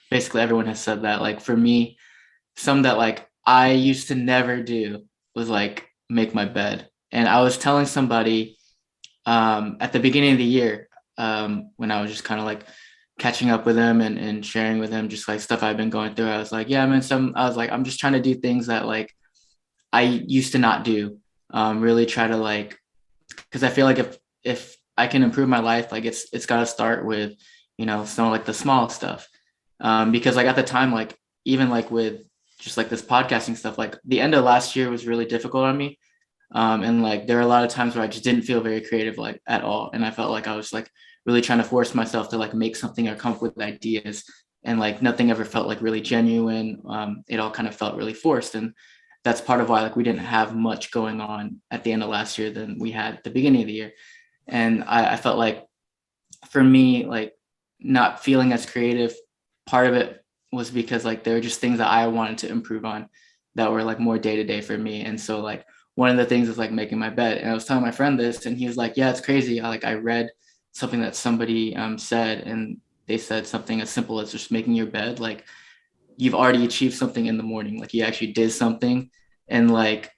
basically everyone has said that. Like for me, some that like I used to never do was like make my bed. And I was telling somebody at the beginning of the year, when I was just kind of like catching up with them and sharing with them just like stuff I've been going through. I was like, yeah, man, I was like, I'm just trying to do things that like I used to not do. Really try to like, because I feel like if I can improve my life, like it's got to start with, some of like the small stuff. Because like at the time, like even like with just like this podcasting stuff, like the end of last year was really difficult on me. And like there are a lot of times where I just didn't feel very creative like at all. And I felt like I was like really trying to force myself to like make something or come up with ideas. And like nothing ever felt like really genuine. It all kind of felt really forced. And that's part of why like we didn't have much going on at the end of last year than we had at the beginning of the year. And I felt like for me, like not feeling as creative, part of it was because like there were just things that I wanted to improve on that were like more day to day for me. And so like one of the things is like making my bed. And I was telling my friend this, and he was like, "Yeah, it's crazy. I read something that somebody said, and they said something as simple as just making your bed. Like you've already achieved something in the morning. Like you actually did something, and like."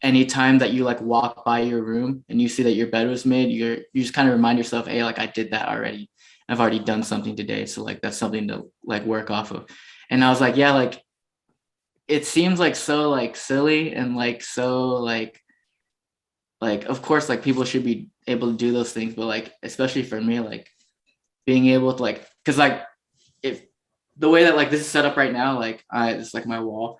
Anytime that you like walk by your room and you see that your bed was made, you just kind of remind yourself, hey, like I did that already. I've already done something today. So like that's something to like work off of. And I was like, yeah, like it seems like so like silly and like so like of course like people should be able to do those things, but like especially for me, like being able to like, because like if the way that like this is set up right now, like it's like my wall,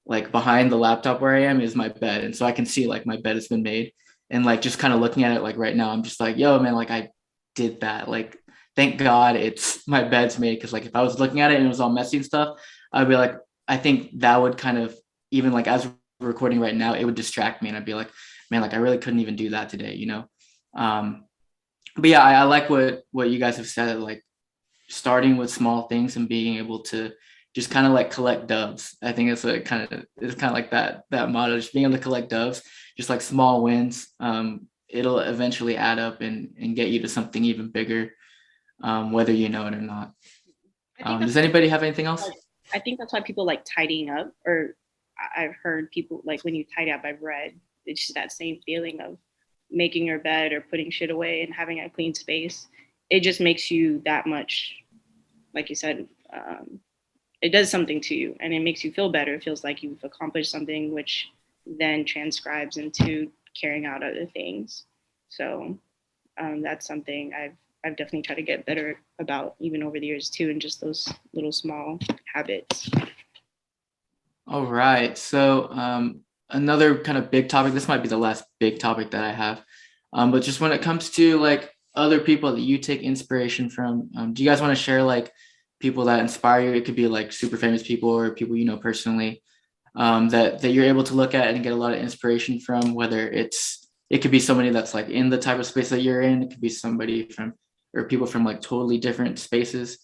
like behind the laptop where I am is my bed. And so I can see like my bed has been made, and like just kind of looking at it like right now, I'm just like, yo, man, like I did that. Like, thank God it's my bed's made. Cause like if I was looking at it and it was all messy and stuff, I'd be like, I think that would kind of, even like as we're recording right now, it would distract me. And I'd be like, man, like I really couldn't even do that today, But yeah, I like what you guys have said, like starting with small things and being able to just kind of like collect doves. I think it's kind of like that motto, just being able to collect doves, just like small wins. It'll eventually add up and get you to something even bigger, whether you know it or not. Does anybody have anything else? I think that's why people like tidying up, or I've heard people like when you tidy up, I've read, it's just that same feeling of making your bed or putting shit away and having a clean space. It just makes you that much, like you said, it does something to you and it makes you feel better. It feels like you've accomplished something, which then transcribes into carrying out other things. So that's something I've definitely tried to get better about even over the years too, and just those little small habits. All right. So another kind of big topic, this might be the last big topic that I have, but just when it comes to like other people that you take inspiration from, do you guys want to share like people that inspire you? It could be like super famous people or people you know personally, that you're able to look at and get a lot of inspiration from, whether it could be somebody that's like in the type of space that you're in, it could be somebody from, or people from like totally different spaces.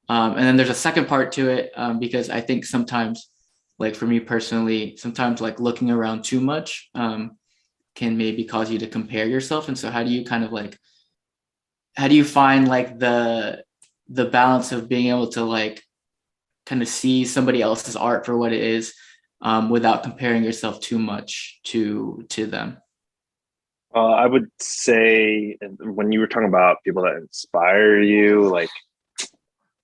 And then there's a second part to it, because I think sometimes, like for me personally, sometimes like looking around too much can maybe cause you to compare yourself. And so how do you kind of like, how do you find like the balance of being able to like kind of see somebody else's art for what it is, without comparing yourself too much to them? I would say when you were talking about people that inspire you, like,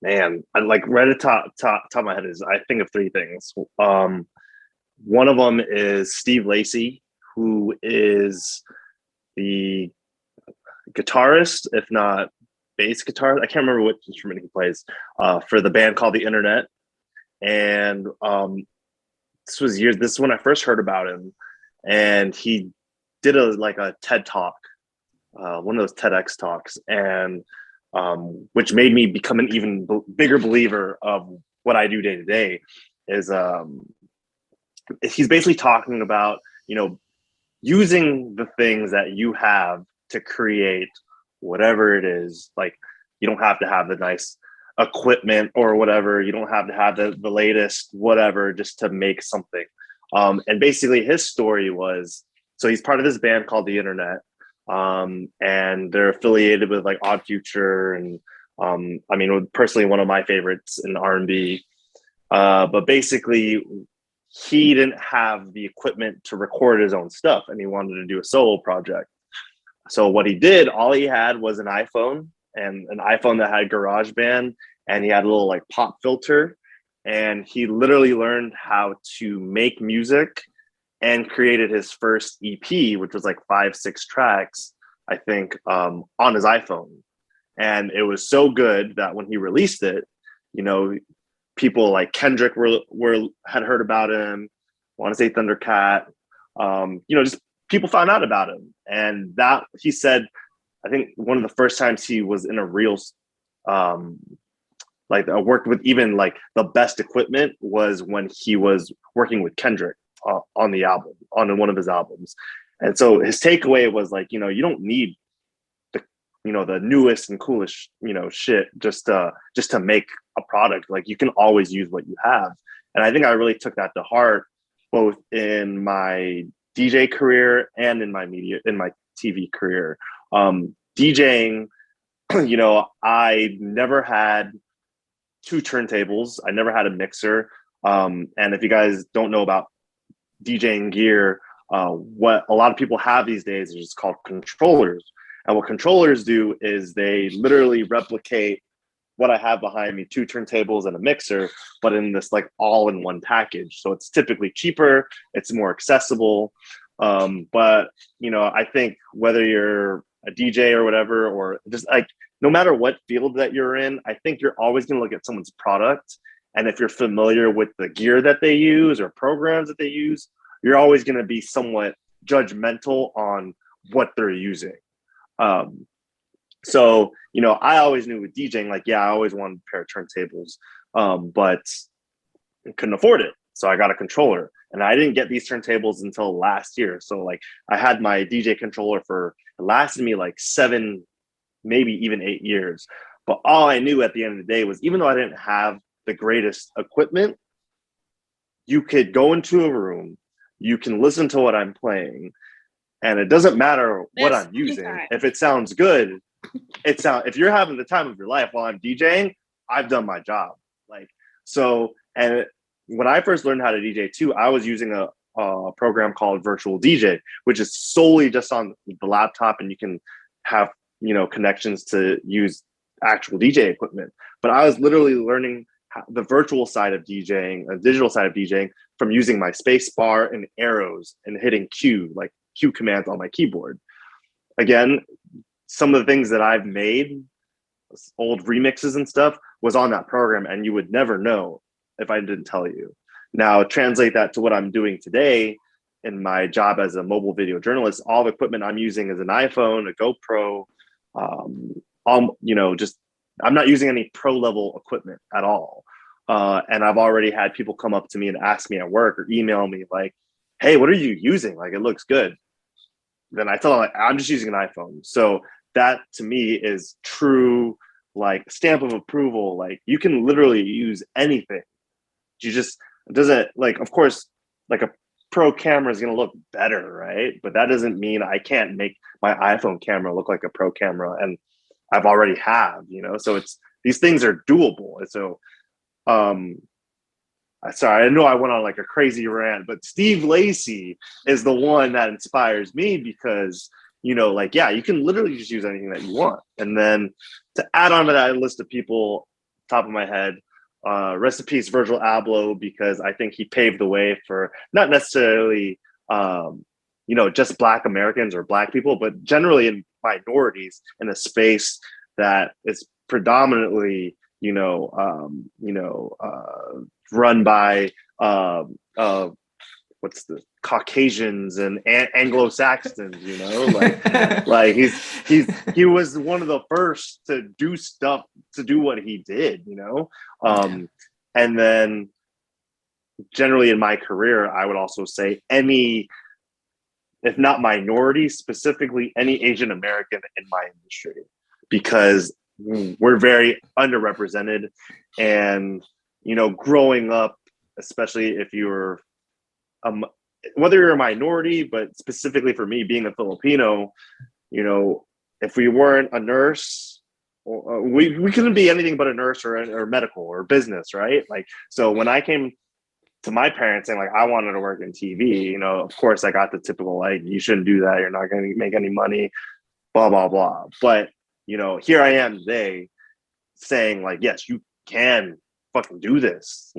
man, I like right at top of my head is I think of three things. One of them is Steve Lacy, who is the guitarist, if not bass guitarist. I can't remember what instrument he plays for the band called The Internet. And this was years. This is when I first heard about him, and he did a TED talk, one of those TEDx talks, and which made me become an even bigger believer of what I do day to day. Is he's basically talking about, you know, using the things that you have to create whatever it is. Like, you don't have to have the nice equipment or whatever. You don't have to have the latest whatever just to make something. And basically his story was, so he's part of this band called The Internet. And they're affiliated with like Odd Future and I mean, personally, one of my favorites in R&B. But basically, he didn't have the equipment to record his own stuff, and he wanted to do a solo project. So what he did, all he had was an iPhone, and an iPhone that had GarageBand, and he had a little like pop filter, and he literally learned how to make music and created his first EP, which was like 5-6 tracks, I think, on his iPhone. And it was so good that when he released it, you know, people like Kendrick had heard about him. I want to say Thundercat. You know, just people found out about him, and that he said, I think one of the first times he was in a real, like worked with even like the best equipment was when he was working with Kendrick on the album, on one of his albums. And so his takeaway was like, you know, you don't need the newest and coolest, shit just to make a product. Like, you can always use what you have. And I think I really took that to heart, both in my DJ career and in my TV career. DJing, I never had 2 turntables. I never had a mixer. And if you guys don't know about DJing gear, what a lot of people have these days is just called controllers. And what controllers do is they literally replicate what I have behind me, 2 turntables and a mixer, but in this like all-in-one package. So it's typically cheaper, it's more accessible. But I think whether you're a DJ or whatever, or just like no matter what field that you're in, I think you're always going to look at someone's product. And if you're familiar with the gear that they use or programs that they use, you're always going to be somewhat judgmental on what they're using. So, I always knew with DJing, like, yeah, I always wanted a pair of turntables, but I couldn't afford it. So I got a controller, and I didn't get these turntables until last year. So like I had my DJ controller it lasted me like 7, maybe even 8 years. But all I knew at the end of the day was, even though I didn't have the greatest equipment, you could go into a room, you can listen to what I'm playing, and it doesn't matter what I'm using. If it sounds good, if you're having the time of your life while I'm DJing, I've done my job. Like, so, and when I first learned how to DJ too, I was using a program called Virtual DJ, which is solely just on the laptop, and you can have, connections to use actual DJ equipment. But I was literally learning the virtual side of DJing, a digital side of DJing, from using my space bar and arrows and hitting Q commands on my keyboard. again, some of the things that I've made, old remixes and stuff, was on that program, and you would never know if I didn't tell you. Now, translate that to what I'm doing today in my job as a mobile video journalist. All the equipment I'm using is an iPhone, a GoPro, just I'm not using any pro level equipment at all. And I've already had people come up to me and ask me at work or email me like, "Hey, what are you using? Like, it looks good." Then I tell them, like, I'm just using an iPhone. So that to me is true, like, stamp of approval. Like, you can literally use anything. You just, it doesn't, like, of course, like a pro camera is going to look better, right? But that doesn't mean I can't make my iPhone camera look like a pro camera, and I've already have, so it's, these things are doable. And so sorry, I know I went on like a crazy rant, but Steve Lacy is the one that inspires me because, like, yeah, you can literally just use anything that you want. And then to add on to that list of people, top of my head, rest in peace, Virgil Abloh, because I think he paved the way for not necessarily, just Black Americans or Black people, but generally in minorities in a space that is predominantly, run by what's the Caucasians and Anglo-Saxons, like he was one of the first to do stuff, to do what he did, and then generally in my career, I would also say any, if not minority, specifically any Asian American in my industry, because we're very underrepresented. And, growing up, especially if you're, whether you're a minority, but specifically for me being a Filipino, if we weren't a nurse, we couldn't be anything but a nurse or medical or business, right? Like, so when I came to my parents saying, like, I wanted to work in TV, of course I got the typical, like, you shouldn't do that, you're not going to make any money, blah, blah, blah. But, here I am today saying, like, yes, you can fucking do this,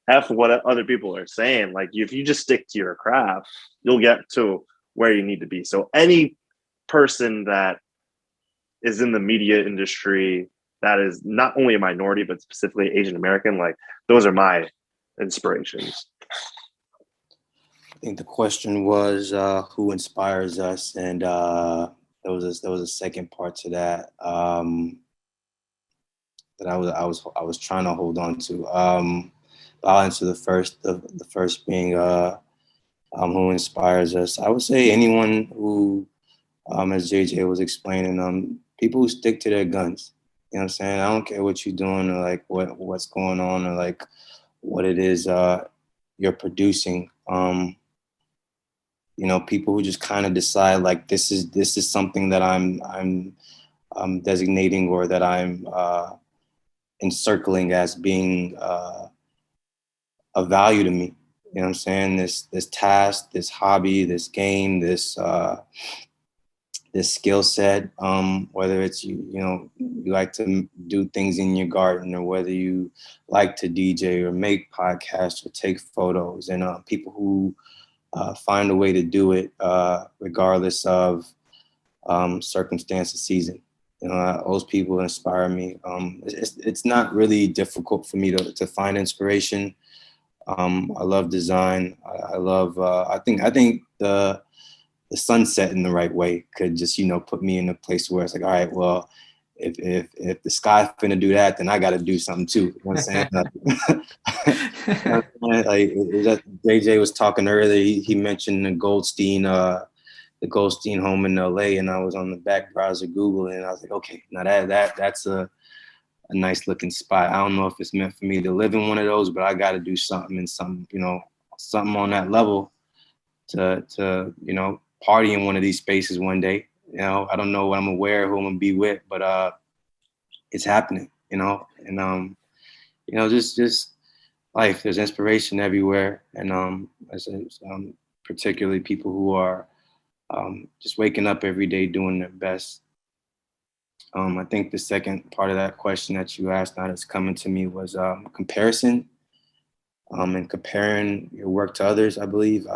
F what other people are saying. Like, if you just stick to your craft, you'll get to where you need to be. So any person that is in the media industry that is not only a minority, but specifically Asian American, like, those are my inspirations. I think the question was who inspires us, and there was a second part to that that I was trying to hold on to. I'll answer the first. The first being who inspires us. I would say anyone who, as JJ was explaining, people who stick to their guns. You know what I'm saying? I don't care what you're doing or like what's going on or like what it is you're producing. People who just kind of decide like this is something that I'm designating or that I'm encircling as being of value to me. You know what I'm saying? This task, this hobby, this game, this skill set, whether it's you like to do things in your garden, or whether you like to DJ or make podcasts or take photos, and people who find a way to do it regardless of circumstance or season. Those people inspire me. It's not really difficult for me to find inspiration. I love design. I love. I think the sunset in the right way could just put me in a place where it's like, all right, well, if the sky's finna do that, then I got to do something too. You know what I'm saying? Like JJ was talking earlier. He mentioned the Goldstein home in LA, and I was on the back browser Googling, and I was like, okay, now that's a nice looking spot. I don't know if it's meant for me to live in one of those, but I got to do something and something on that level to party in one of these spaces one day. I don't know what I'm gonna wear, who I'm gonna be with, but it's happening, and just life. There's inspiration everywhere, and particularly people who are just waking up every day doing their best. I think the second part of that question that you asked, now that's coming to me, was comparison. and comparing your work to others, I believe.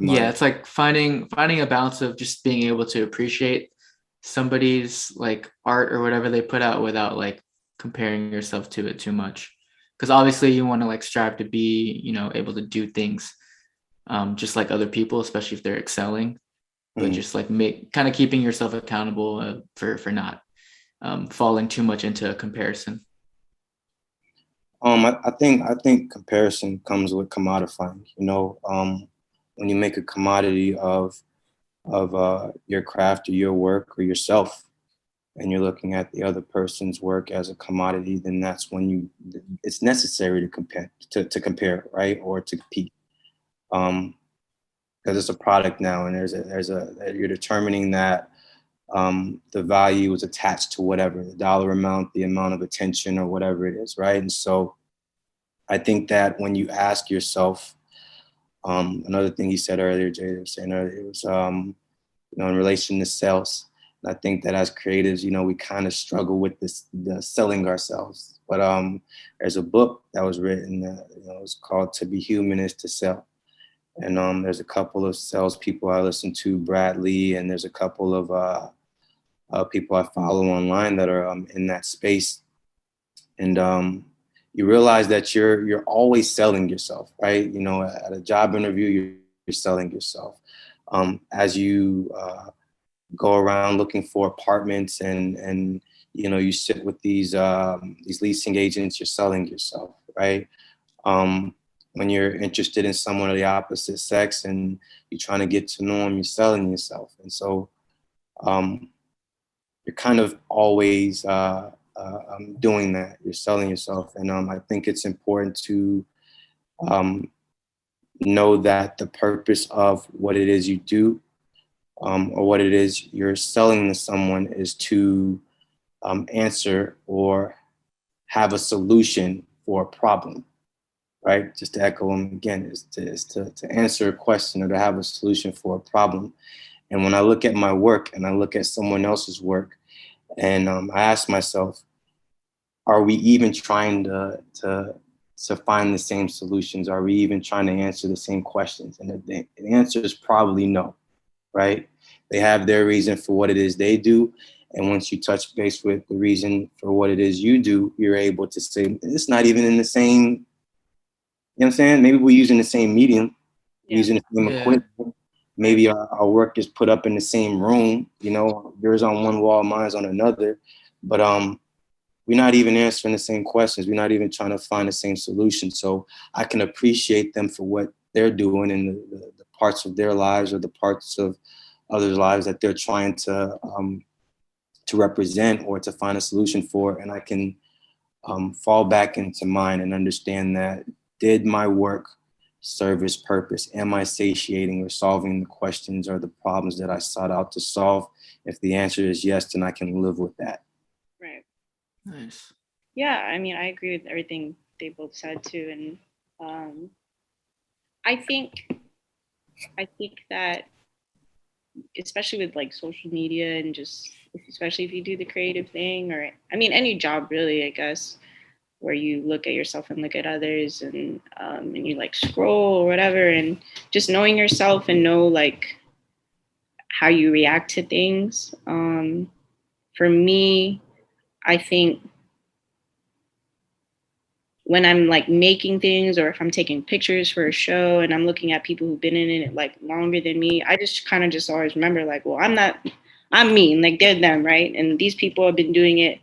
Yeah, it's like finding a balance of just being able to appreciate somebody's like art or whatever they put out without like comparing yourself to it too much. Because obviously you want to like strive to be, you know, able to do things just like other people, especially if they're excelling. But just like kind of keeping yourself accountable for not falling too much into a comparison. I think comparison comes with commodifying. You know, when you make a commodity of your craft or your work or yourself, and you're looking at the other person's work as a commodity, then that's when it's necessary to compare, right, or to compete, because it's a product now, and you're determining that the value is attached to whatever the dollar amount, the amount of attention, or whatever it is, right? And so I think that when you ask yourself, another thing he said earlier, Jay was saying earlier, it was you know, in relation to sales. And I think that as creatives, you know, we kind of struggle with the selling ourselves. But there's a book that was written, you know, it's called "To Be Human Is to Sell." And there's a couple of salespeople I listen to, Brad Lee, and there's a couple of people I follow online that are in that space. And you realize that you're always selling yourself, right? You know, at a job interview, you're selling yourself. As you go around looking for apartments and you know, you sit with these leasing agents, you're selling yourself, right? When you're interested in someone of the opposite sex and you're trying to get to know them, you're selling yourself. And so you're kind of always doing that. You're selling yourself. And I think it's important to know that the purpose of what it is you do or what it is you're selling to someone is to answer or have a solution for a problem, right? Just to echo him again, is to answer a question or to have a solution for a problem. And when I look at my work and I look at someone else's work, and I ask myself, are we even trying to find the same solutions? Are we even trying to answer the same questions? And the answer is probably no, right? They have their reason for what it is they do. And once you touch base with the reason for what it is you do, you're able to say, it's not even in the same, you know what I'm saying? Maybe we're using the same medium, using the same equipment. Maybe our work is put up in the same room, you know, yours on one wall, mine's on another. But we're not even answering the same questions. We're not even trying to find the same solution. So I can appreciate them for what they're doing in the parts of their lives or the parts of others' lives that they're trying to represent or to find a solution for. And I can fall back into mine and understand that, did my work serve its purpose? Am I satiating or solving the questions or the problems that I sought out to solve? If the answer is yes, then I can live with that. Right. Nice. Yeah, I mean, I agree with everything they both said too. And I think that, especially with like social media and just, especially if you do the creative thing, or I mean, any job really, I guess, where you look at yourself and look at others and you like scroll or whatever, and just knowing yourself and know like how you react to things. For me, I think when I'm like making things or if I'm taking pictures for a show and I'm looking at people who've been in it like longer than me, I just kind of just always remember like, well, I'm me, and like they're them, right? And these people have been doing it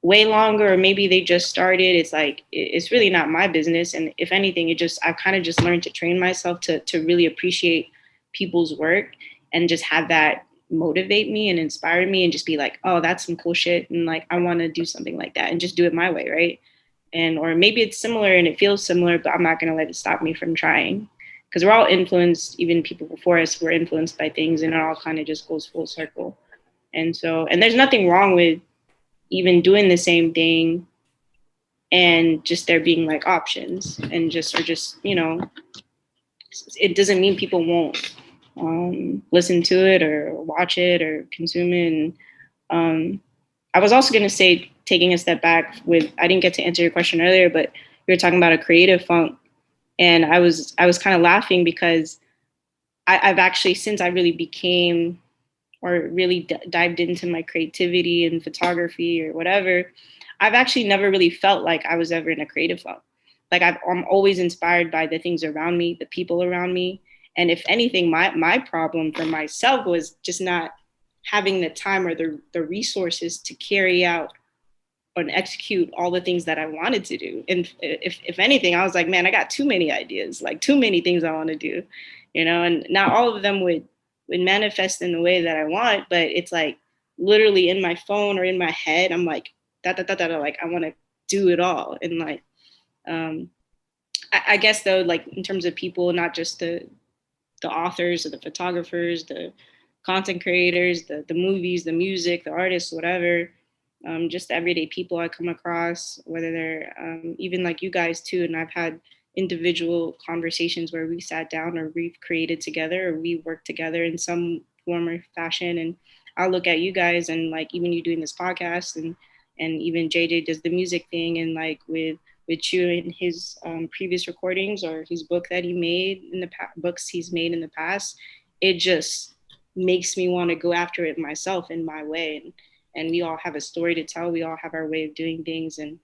way longer, or maybe they just started. It's like, it's really not my business. And if anything, I've kind of just learned to train myself to really appreciate people's work and just have that motivate me and inspire me and just be like, oh, that's some cool shit. And like, I want to do something like that and just do it my way. Right. And, or maybe it's similar and it feels similar, but I'm not going to let it stop me from trying, because we're all influenced. Even people before us were influenced by things, and it all kind of just goes full circle. And so, and there's nothing wrong with even doing the same thing and just there being like options and just, you know, it doesn't mean people won't listen to it or watch it or consume it. And I was also going to say, taking a step back with, I didn't get to answer your question earlier, but you were talking about a creative funk. And I was kind of laughing because I've actually, since I really became or really dived into my creativity and photography or whatever, I've actually never really felt like I was ever in a creative slump. Like I'm always inspired by the things around me, the people around me. And if anything, my problem for myself was just not having the time or the resources to carry out and execute all the things that I wanted to do. And if anything, I was like, man, I got too many ideas, like too many things I want to do, and not all of them would manifest in the way that I want, but it's like literally in my phone or in my head, I'm like, like I want to do it all. And like, I guess though, like in terms of people, not just the authors or the photographers, the content creators, the movies, the music, the artists, whatever, just everyday people I come across, whether they're even like you guys too. And I've had individual conversations where we sat down or we've created together or we worked together in some form or fashion. And I'll look at you guys and like even you doing this podcast and even JJ does the music thing and like with you in his previous recordings or his book that he made in the books he's made in the past, it just makes me want to go after it myself in my way. And we all have a story to tell. We all have our way of doing things. And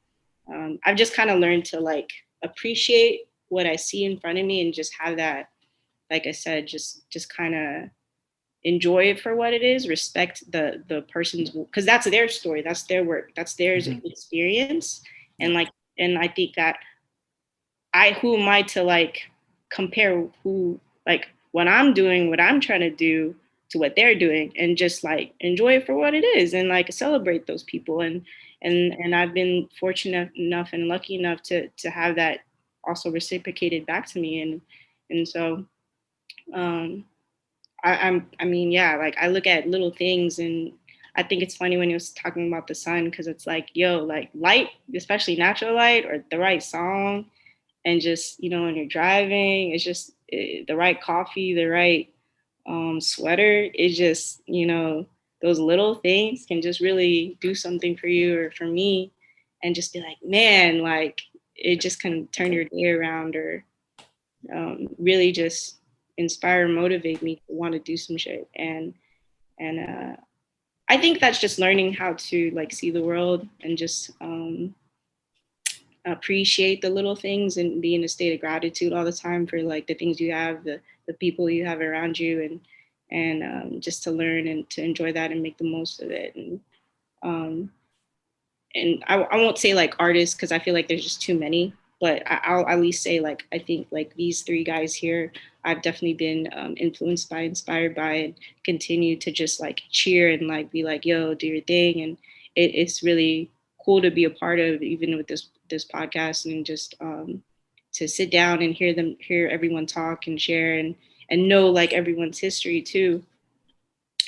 I've just kind of learned to like appreciate what I see in front of me and just have that, like I said, just kind of enjoy it for what it is, respect the person's, because that's their story, that's their work, that's their experience. And like, and I think that who am I to like compare who, like what I'm doing, what I'm trying to do to what they're doing, and just like enjoy it for what it is and like celebrate those people. And I've been fortunate enough and lucky enough to have that also reciprocated back to me. And so I mean, yeah, like I look at little things and I think it's funny when you was talking about the sun, because it's like, yo, like light, especially natural light or the right song, and just, when you're driving, it's just the right coffee, the right sweater. It's just, those little things can just really do something for you or for me, and just be like, man, like it just can turn your day around or really just inspire and motivate me to want to do some shit. And I think that's just learning how to like see the world and just appreciate the little things and be in a state of gratitude all the time for like the things you have, the people you have around you, and just to learn and to enjoy that and make the most of it. And I won't say like artists, because I feel like there's just too many, but I'll at least say like I think like these three guys here, I've definitely been influenced by, inspired by, and continue to just like cheer and like be like, yo, do your thing. And it's really cool to be a part of, even with this podcast, and just to sit down and hear everyone talk and share and know like everyone's history too,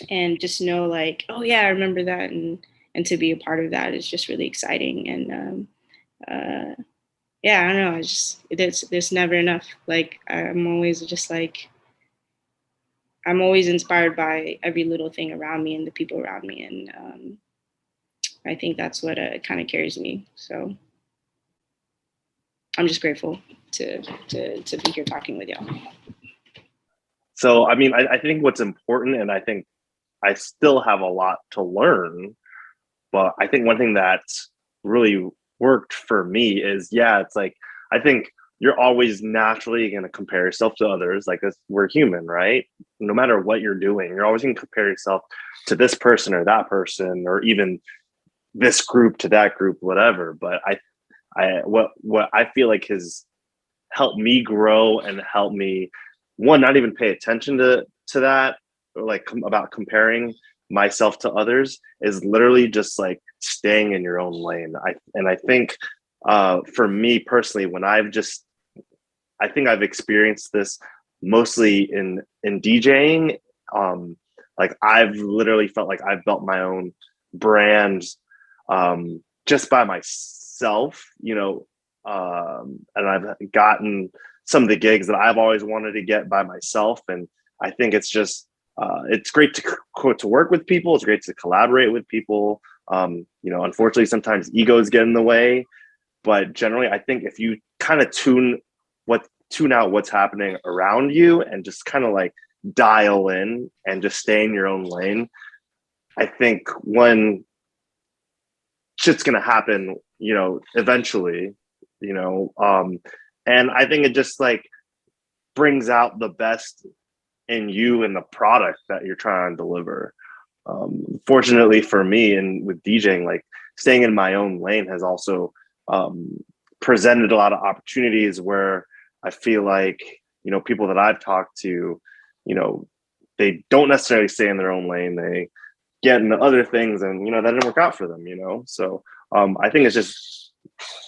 and just know like, oh yeah, I remember that, and to be a part of that is just really exciting. And yeah, I don't know, it's just there's never enough. Like I'm always just like, I'm always inspired by every little thing around me and the people around me, and I think that's what kind of carries me. So I'm just grateful to be here talking with y'all. So, I mean, I think what's important, and I think I still have a lot to learn, but I think one thing that's really worked for me is, yeah, it's like, I think you're always naturally going to compare yourself to others. Like we're human, right? No matter what you're doing, you're always going to compare yourself to this person or that person, or even this group to that group, whatever. But what I feel like has helped me grow and helped me, one, not even pay attention to that, or like about comparing myself to others, is literally just like staying in your own lane. I think for me personally, when I think I've experienced this mostly in DJing. Like I've literally felt like I've built my own brand just by myself, and I've gotten some of the gigs that I've always wanted to get by myself. And I think it's just, it's great to work with people. It's great to collaborate with people. Unfortunately, sometimes egos get in the way, but generally I think if you kind of tune what tune out what's happening around you and just kind of like dial in and just stay in your own lane. I think when shit's gonna happen, eventually, and I think it just like brings out the best in you and the product that you're trying to deliver. Fortunately for me and with DJing, like staying in my own lane has also presented a lot of opportunities where I feel like, people that I've talked to, they don't necessarily stay in their own lane. They get into other things and, that didn't work out for them, So I think it's just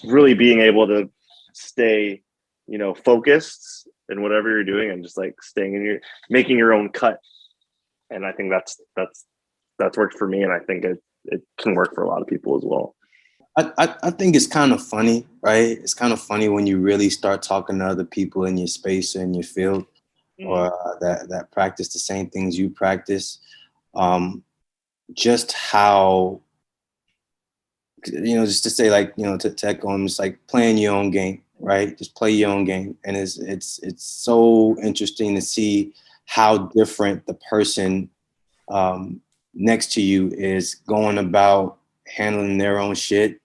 really being able to stay, focused in whatever you're doing and just like staying in making your own cut. And I think that's worked for me. And I think it can work for a lot of people as well. I think it's kind of funny, right? It's kind of funny when you really start talking to other people in your space or in your field, or that practice the same things you practice. Just how, just to say like, to echo on, it's like playing your own game, right? Just play your own game. And it's so interesting to see how different the person next to you is going about handling their own shit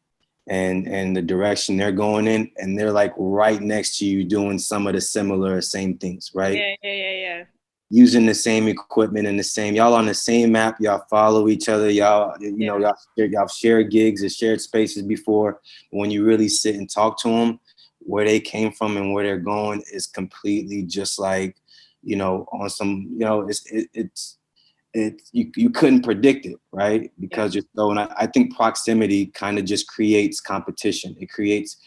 and the direction they're going in, and they're like right next to you doing some of the similar same things, right? Yeah. Using the same equipment and y'all on the same map, y'all follow each other, y'all shared gigs and shared spaces before. When you really sit and talk to them, where they came from and where they're going is completely just like, on some, you couldn't predict it, right? Because you're so, and I think proximity kind of just creates competition. It creates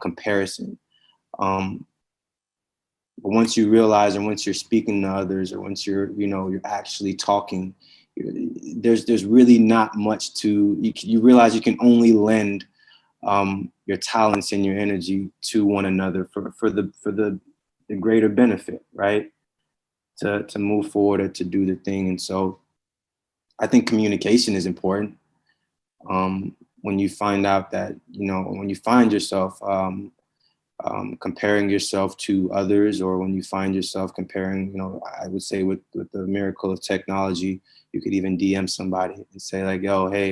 comparison. But once you realize, and once you're speaking to others, or once you're actually talking, there's really not much to, you realize you can only lend your talents and your energy to one another for the greater benefit, right? To move forward or to do the thing. And so I think communication is important. When you find out that, when you find yourself comparing yourself to others, or when you find yourself comparing, I would say with the miracle of technology, you could even DM somebody and say like, yo, hey,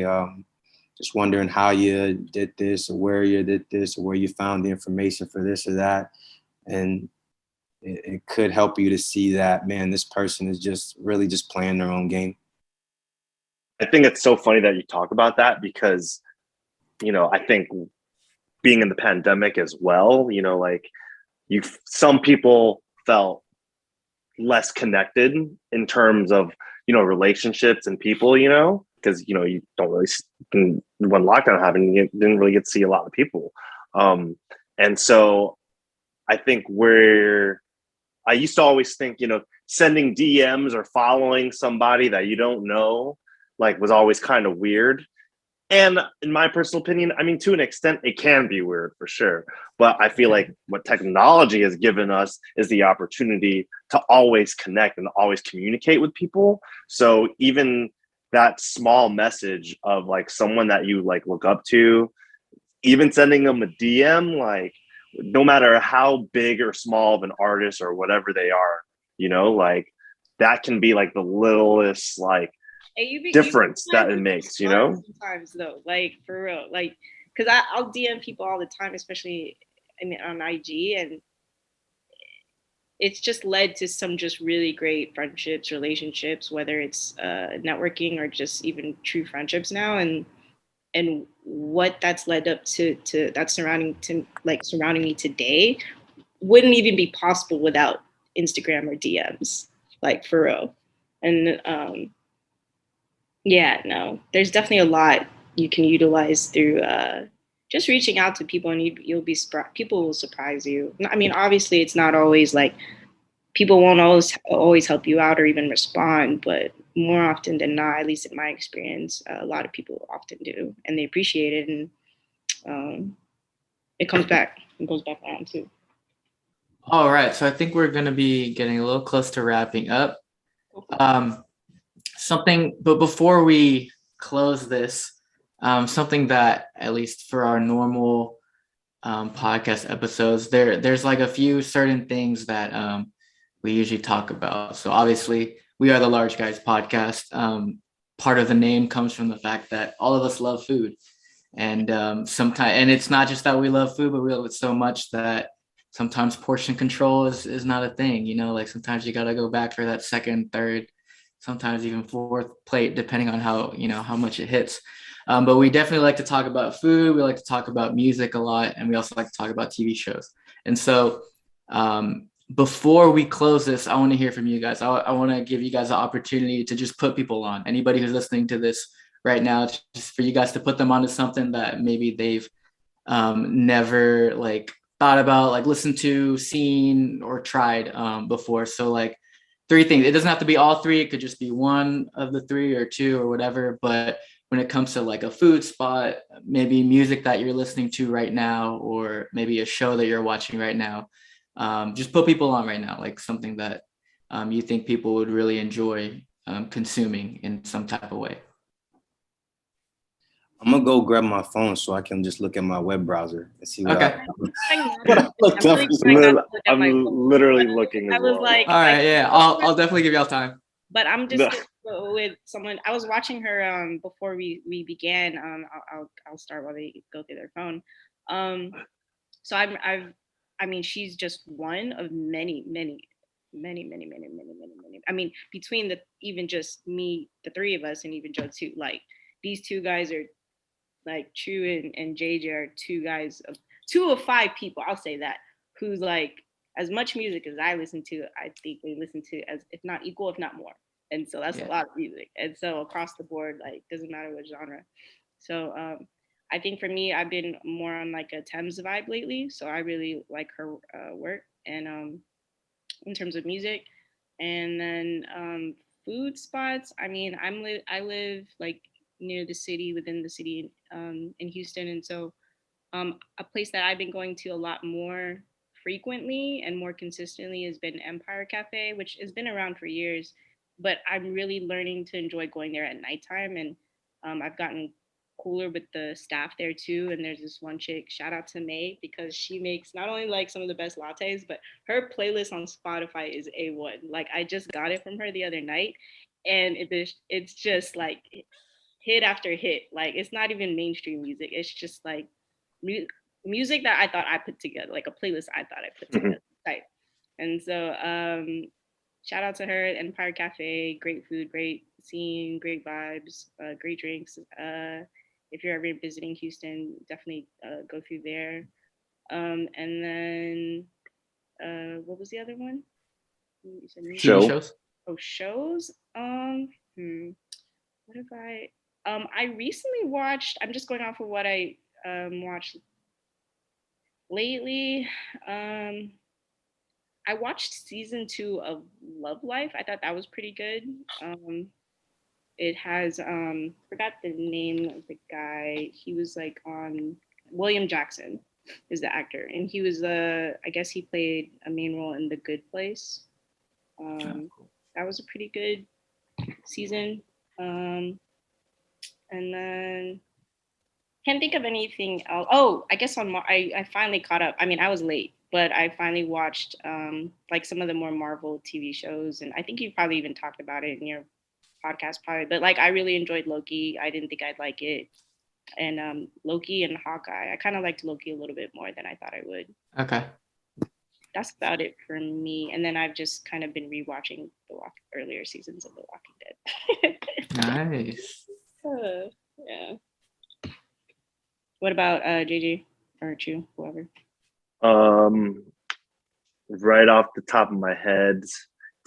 just wondering how you did this, or where you did this, or where you found the information for this or that. And it could help you to see that, man, this person is just really just playing their own game. I think it's so funny that you talk about that because, I think being in the pandemic as well, like some people felt less connected in terms of, relationships and people, because, you don't really, when lockdown happened, you didn't really get to see a lot of people. And so I think I used to always think, sending DMs or following somebody that you don't know, like was always kind of weird. And in my personal opinion, I mean, to an extent, it can be weird for sure. But I feel like what technology has given us is the opportunity to always connect and always communicate with people. So even that small message of like someone that you like look up to, even sending them a DM, like no matter how big or small of an artist or whatever they are, like that can be like the littlest like difference that it makes, sometimes though, like for real, like because I'll DM people all the time, especially on IG, and it's just led to some just really great friendships, relationships, whether it's networking or just even true friendships now. And what that's led up to that's surrounding me today wouldn't even be possible without Instagram or DMs, like for real. And there's definitely a lot you can utilize through just reaching out to people, and you'll be people will surprise you. I mean, obviously it's not always like people won't always help you out or even respond, but more often than not, at least in my experience, a lot of people often do, and they appreciate it, and it comes back. It goes back around too. All right, so I think we're going to be getting a little close to wrapping up. But before we close this, something that at least for our normal podcast episodes, there's like a few certain things that we usually talk about. So obviously, we are the Large Guys podcast. Part of the name comes from the fact that all of us love food, and sometimes, and it's not just that we love food, but we love it so much that sometimes portion control is not a thing. You know, like sometimes you got to go back for that second, third, sometimes even fourth plate, depending on how much it hits. But we definitely like to talk about food. We like to talk about music a lot, and we also like to talk about TV shows. And so, before we close this, I want to hear from you guys. I want to give you guys the opportunity to just put people on. Anybody who's listening to this right now, just for you guys to put them onto something that maybe they've never like thought about, like listened to, seen, or tried before. So like 3 things. It doesn't have to be all 3. It could just be one of the 3 or 2 or whatever. But when it comes to like a food spot, maybe music that you're listening to right now, or maybe a show that you're watching right now, just put people on right now, like something that you think people would really enjoy consuming in some type of way. I'm gonna go grab my phone so I can just look at my web browser and see what Okay. what I looked up. I'm literally looking as I was well. like, All right, yeah, I'll definitely give y'all time. but I'm just with someone. I was watching her before we began. I'll start while they go through their phone. So I mean, she's just one of many. I mean, between even just me, the 3 of us, and even Joe too. Like these 2 guys are like Chu and JJ are 2 guys of 2 of 5 people. I'll say that, who's like as much music as I listen to. I think they listen to as if not equal, if not more. And so that's a lot of music. And so across the board, like doesn't matter what genre. So I think for me, I've been more on like a Thames vibe lately. So I really like her work, and in terms of music. And then food spots. I mean, I live like near the city, within the city in Houston, and so a place that I've been going to a lot more frequently and more consistently has been Empire Cafe, which has been around for years, but I'm really learning to enjoy going there at nighttime, and I've gotten cooler with the staff there too. And there's this one chick, shout out to May, because she makes not only like some of the best lattes, but her playlist on Spotify is A1. Like I just got it from her the other night, and it's just like hit after hit. Like it's not even mainstream music. It's just like music that I thought I put together, like a playlist I thought I put together. Right. And so shout out to her, Empire Cafe, great food, great scene, great vibes, great drinks. If you're ever visiting Houston, definitely go through there. And then what was the other one? You said TV shows. Oh, shows. What have I recently watched. I'm just going off of what I watched lately. I watched season 2 of Love Life. I thought that was pretty good. It has forgot the name of the guy. He was like on William Jackson is the actor, and he was I guess he played a main role in The Good Place. That was a pretty good season. And then can't think of anything else. Oh, I guess I finally caught up. I mean, I was late, but I finally watched like some of the more Marvel TV shows, and I think you probably even talked about it in your podcast, probably. But like, I really enjoyed Loki. I didn't think I'd like it, and Loki and Hawkeye. I kind of liked Loki a little bit more than I thought I would. Okay. That's about it for me. And then I've just kind of been rewatching the earlier seasons of The Walking Dead. Nice. Yeah. What about JJ or Chu, whoever? Right off the top of my head,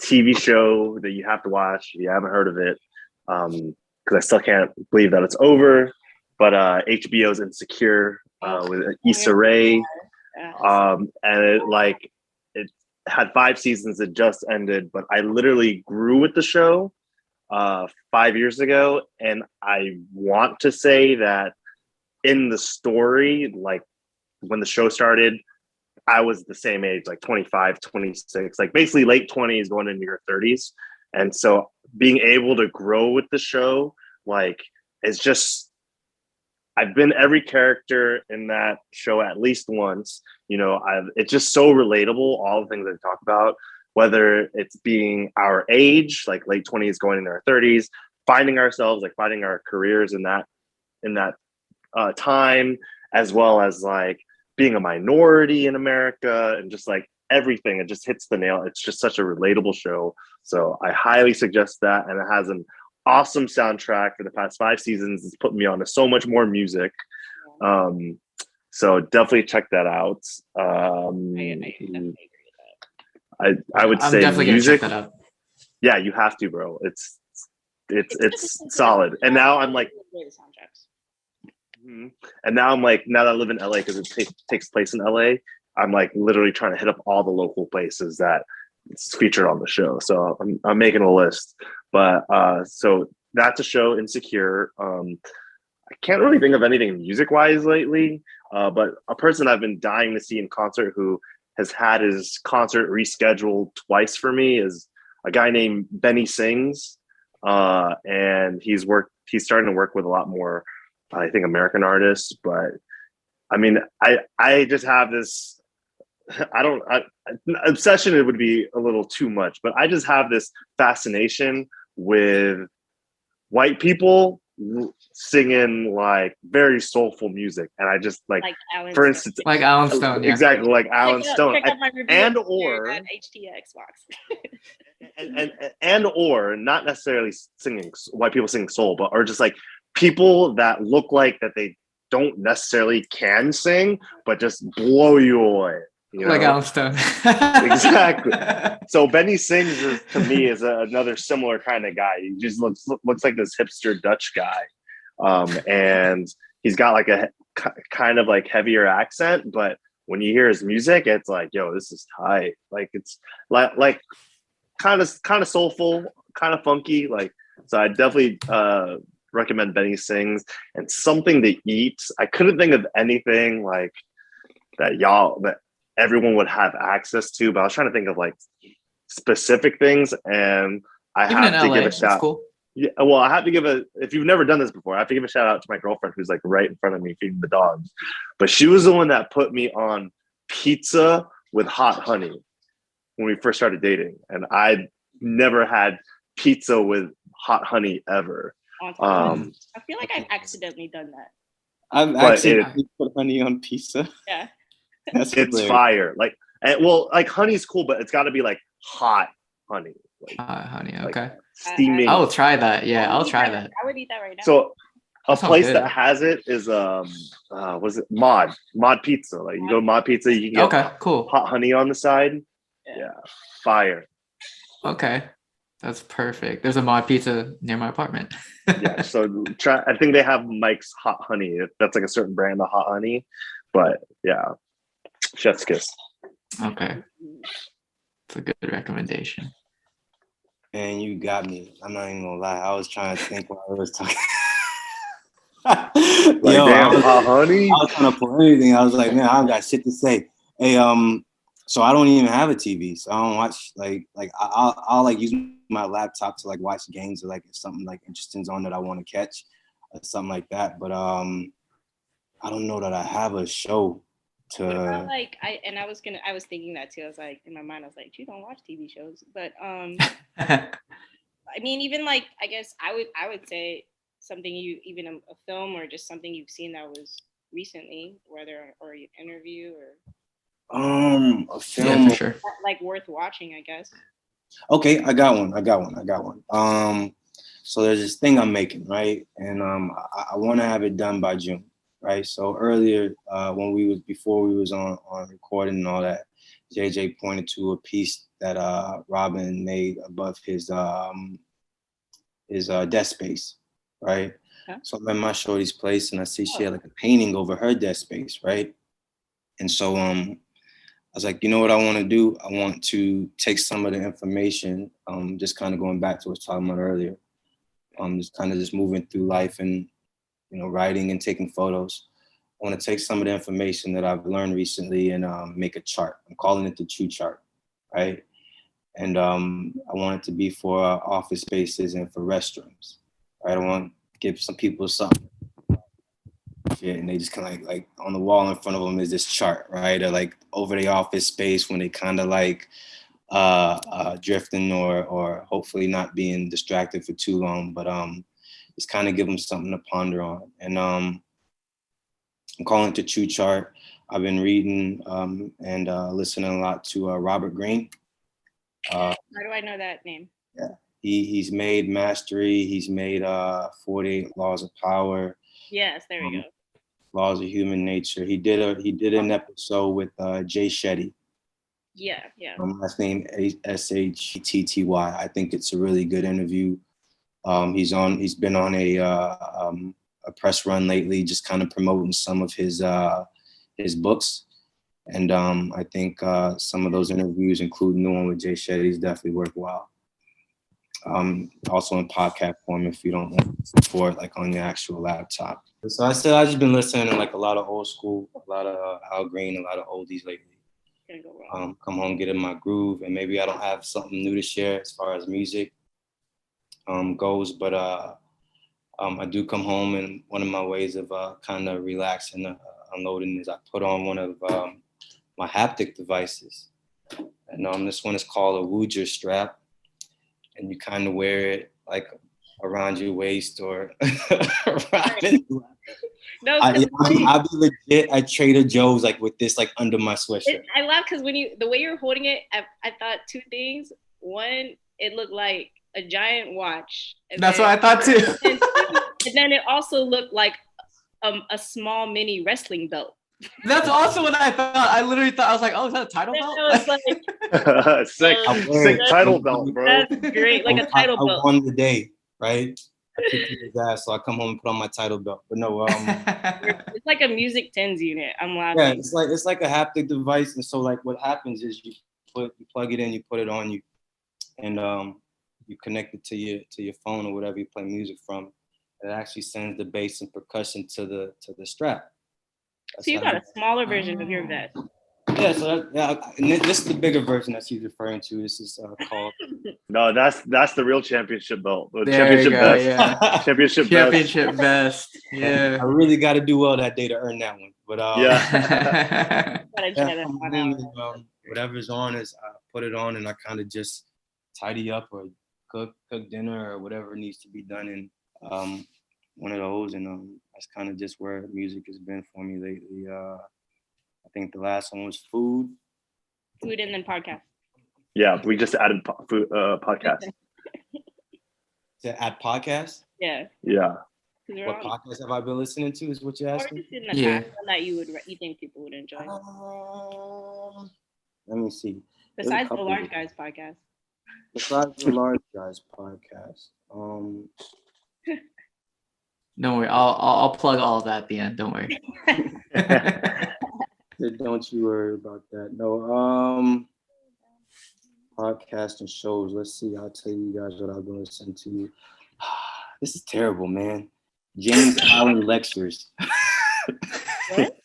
TV show that you have to watch if you haven't heard of it, because I still can't believe that it's over. But HBO's Insecure with Issa Rae, and it had 5 seasons. It just ended, but I literally grew with the show 5 years ago, and I want to say that in the story, like when the show started, I was the same age, like 25, 26, like basically late 20s going into your 30s. And so being able to grow with the show, like, it's just I've been every character in that show at least once. It's just so relatable, all the things they talk about, whether it's being our age, like late 20s going into our 30s, finding ourselves, like finding our careers in that time, as well as like being a minority in America, and just like everything. It just hits the nail. It's just such a relatable show. So I highly suggest that. And it has an awesome soundtrack for the past 5 seasons. It's put me on to so much more music. So definitely check that out. I would I'm say definitely music. gonna check that out. Yeah, you have to, bro. It's solid. And now I'm like, and now I'm like, now that I live in LA, because it takes place in LA, I'm like literally trying to hit up all the local places that it's featured on the show. So I'm making a list. But so that's a show, Insecure. I can't really think of anything music wise lately, but a person I've been dying to see in concert who has had his concert rescheduled twice for me is a guy named Benny Sings. And he's starting to work with a lot more, I think, American artists. But I mean, I just have this, obsession, it would be a little too much, but I just have this fascination with white people singing like very soulful music. And I just like for instance, like Alan Stone, yeah. Exactly, like Alan Stone. Check out my review and or HTX box. and or not necessarily singing white people singing soul, but or just like people that look like that they don't necessarily can sing, but just blow you away. Like Alan Stone. Exactly. So Benny Sings to me is another similar kind of guy. He just looks like this hipster Dutch guy, and he's got like a kind of like heavier accent. But when you hear his music, it's like, yo, this is tight. Like it's like kind of soulful, kind of funky. Like, so I definitely recommend Benny Sings. And something to eat, I couldn't think of anything like that everyone would have access to, but I was trying to think of like specific things, and I Even have in to LA, give a that's shout. cool. Yeah, well, I have to give if you've never done this before, I have to give a shout out to my girlfriend who's like right in front of me feeding the dogs. But she was the one that put me on pizza with hot honey when we first started dating, and I never had pizza with hot honey ever. I feel like I've accidentally done that. I've actually put honey on pizza. Yeah. It's fire. Like, like honey's cool, but it's got to be like hot honey. Like, honey, okay. Steaming. I will try that. Yeah, I'll try that. I would eat that right now. So a place good. that has it is was it Mod Pizza? Like you go to Mod Pizza, you can get cool hot honey on the side. Yeah, fire. Okay, that's perfect. There's a Mod Pizza near my apartment. Yeah, so I think they have Mike's Hot Honey. That's like a certain brand of hot honey, but yeah, chef's kiss. Okay, it's a good recommendation. And you got me. I'm not even gonna lie. I was trying to think while I was talking. Damn, hot honey. I was trying to pull anything. I was like, man, I got shit to say. Hey, so I don't even have a TV, so I don't watch like I'll like use my laptop to like watch games or like if something like interesting's on that I want to catch or something like that. But I don't know that I have a show to. What about, like I was thinking that too. I was like in my mind, I was like, you don't watch TV shows, but I mean, even like I guess I would say something even a film or just something you've seen that was recently, whether or an interview or. A film. Yeah, for sure. Like worth watching, I guess. Okay, I got one. So there's this thing I'm making, right? And I want to have it done by June, right? So earlier, before we was on recording and all that, JJ pointed to a piece that Robyn made above his desk space, right? Yeah. So I'm in my shorty's place, and I see she had like a painting over her desk space, right? And so I was like, you know what I want to do? I want to take some of the information, just kind of going back to what I was talking about earlier, just moving through life and, writing and taking photos. I want to take some of the information that I've learned recently and make a chart. I'm calling it the True Chart, right? And I want it to be for office spaces and for restrooms, right? I want to give some people something. shit, and they just kind of like on the wall in front of them is this chart, right? Or like over the office space when they kind of like drifting or hopefully not being distracted for too long, but just kind of give them something to ponder on. And I'm calling it the True Chart. I've been reading and listening a lot to Robert Greene. How do I know that name? Yeah, he's made Mastery. He's made 48 Laws of Power. Yes, there we go. Laws of Human Nature. He did an episode with Jay Shetty. Yeah. Last name Shetty. I think it's a really good interview. He's been on a press run lately, just kind of promoting some of his books. And I think some of those interviews, including the one with Jay Shetty, is definitely worthwhile. Also in podcast form if you don't want to support like on your actual laptop. So I've just been listening to like a lot of old school, a lot of Al Green, a lot of oldies lately. Come home, get in my groove, and maybe I don't have something new to share as far as music goes, but I do come home, and one of my ways of kind of relaxing, unloading is I put on one of my haptic devices, and this one is called a Wooger strap, and you kind of wear it like around your waist or around. I'll be legit at Trader Joe's like with this like under my sweatshirt. I laugh because the way you're holding it, I thought two things. One, it looked like a giant watch. That's what I thought too. And then it also looked like a small mini wrestling belt. That's also what I thought. I literally thought, I was like, oh, is that a title belt? I was like, sick title belt, bro. That's great, like a title belt. I won the day, right? I kicked his ass, so I come home and put on my title belt. But no, it's like a music tens unit. I'm laughing. Yeah, it's like a haptic device, and so like what happens is you plug it in, you put it on you, and you connect it to your phone or whatever you play music from. It actually sends the bass and percussion to the strap. So you got a smaller version of your vest. Yeah, so and this is the bigger version that she's referring to. This is called. No, that's the real championship belt. The There championship you go, vest. yeah. Championship vest. Yeah. I really got to do well that day to earn that one. But yeah. Whatever's on is I put it on and I kind of just tidy up or cook dinner or whatever needs to be done in one of those, and that's kind of just where music has been for me lately. I think the last one was food and then podcast. Yeah, we just added podcast. To add podcast? Yeah. Yeah. What podcast have I been listening to is what you're asking? Yeah. That you think people would enjoy. Let me see. Besides the Large Guys podcast. Besides the Large Guys podcast. Don't worry, I'll plug all of that at the end. Don't worry. Don't you worry about that. No, podcasts and shows. Let's see. I'll tell you guys what I've been listening to. This is terrible, man. James Allen lectures. What?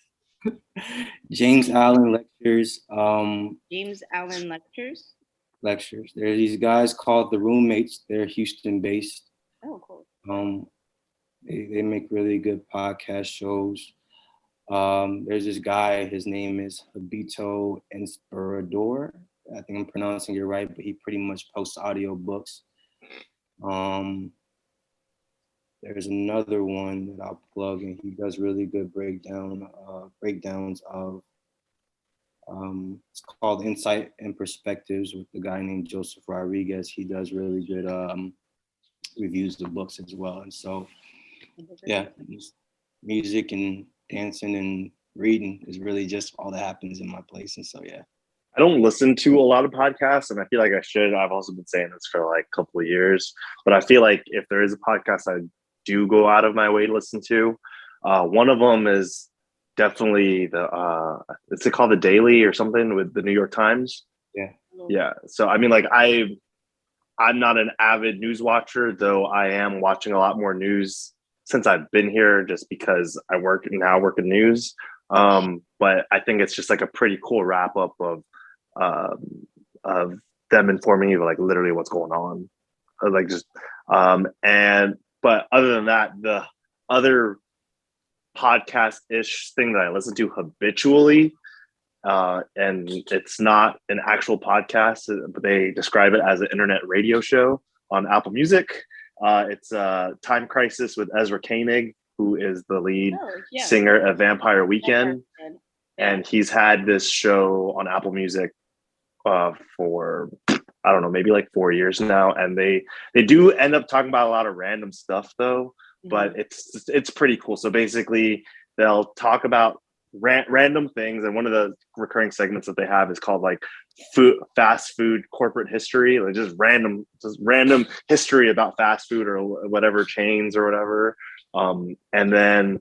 James Allen lectures. James Allen lectures. Lectures. There are these guys called the Roommates. They're Houston-based. Oh, cool. They make really good podcast shows. There's this guy, his name is Habito Inspirador. I think I'm pronouncing it right, but he pretty much posts audio books. There's another one that I'll plug, and he does really good breakdowns of, it's called Insight and Perspectives with the guy named Joseph Rodriguez. He does really good reviews of books as well. And so, yeah, music and dancing and reading is really just all that happens in my place. And so, yeah. I don't listen to a lot of podcasts, and I feel like I should. I've also been saying this for like a couple of years, but I feel like if there is a podcast I do go out of my way to listen to, one of them is definitely is it called The Daily or something with the New York Times? Yeah. So I mean, like I'm not an avid news watcher, though I am watching a lot more news since I've been here, just because I work in news. But I think it's just like a pretty cool wrap up of them informing you like literally what's going on, but other than that, the other podcast-ish thing that I listen to habitually. And it's not an actual podcast, but they describe it as an internet radio show on Apple Music. It's Time Crisis with Ezra Koenig, who is the lead singer of Vampire Weekend. And he's had this show on Apple Music for, I don't know, maybe like 4 years now. And they do end up talking about a lot of random stuff though, but it's pretty cool. So basically they'll talk about random things, and one of the recurring segments that they have is called like fast food corporate history, like just random history about fast food or whatever chains or whatever, and then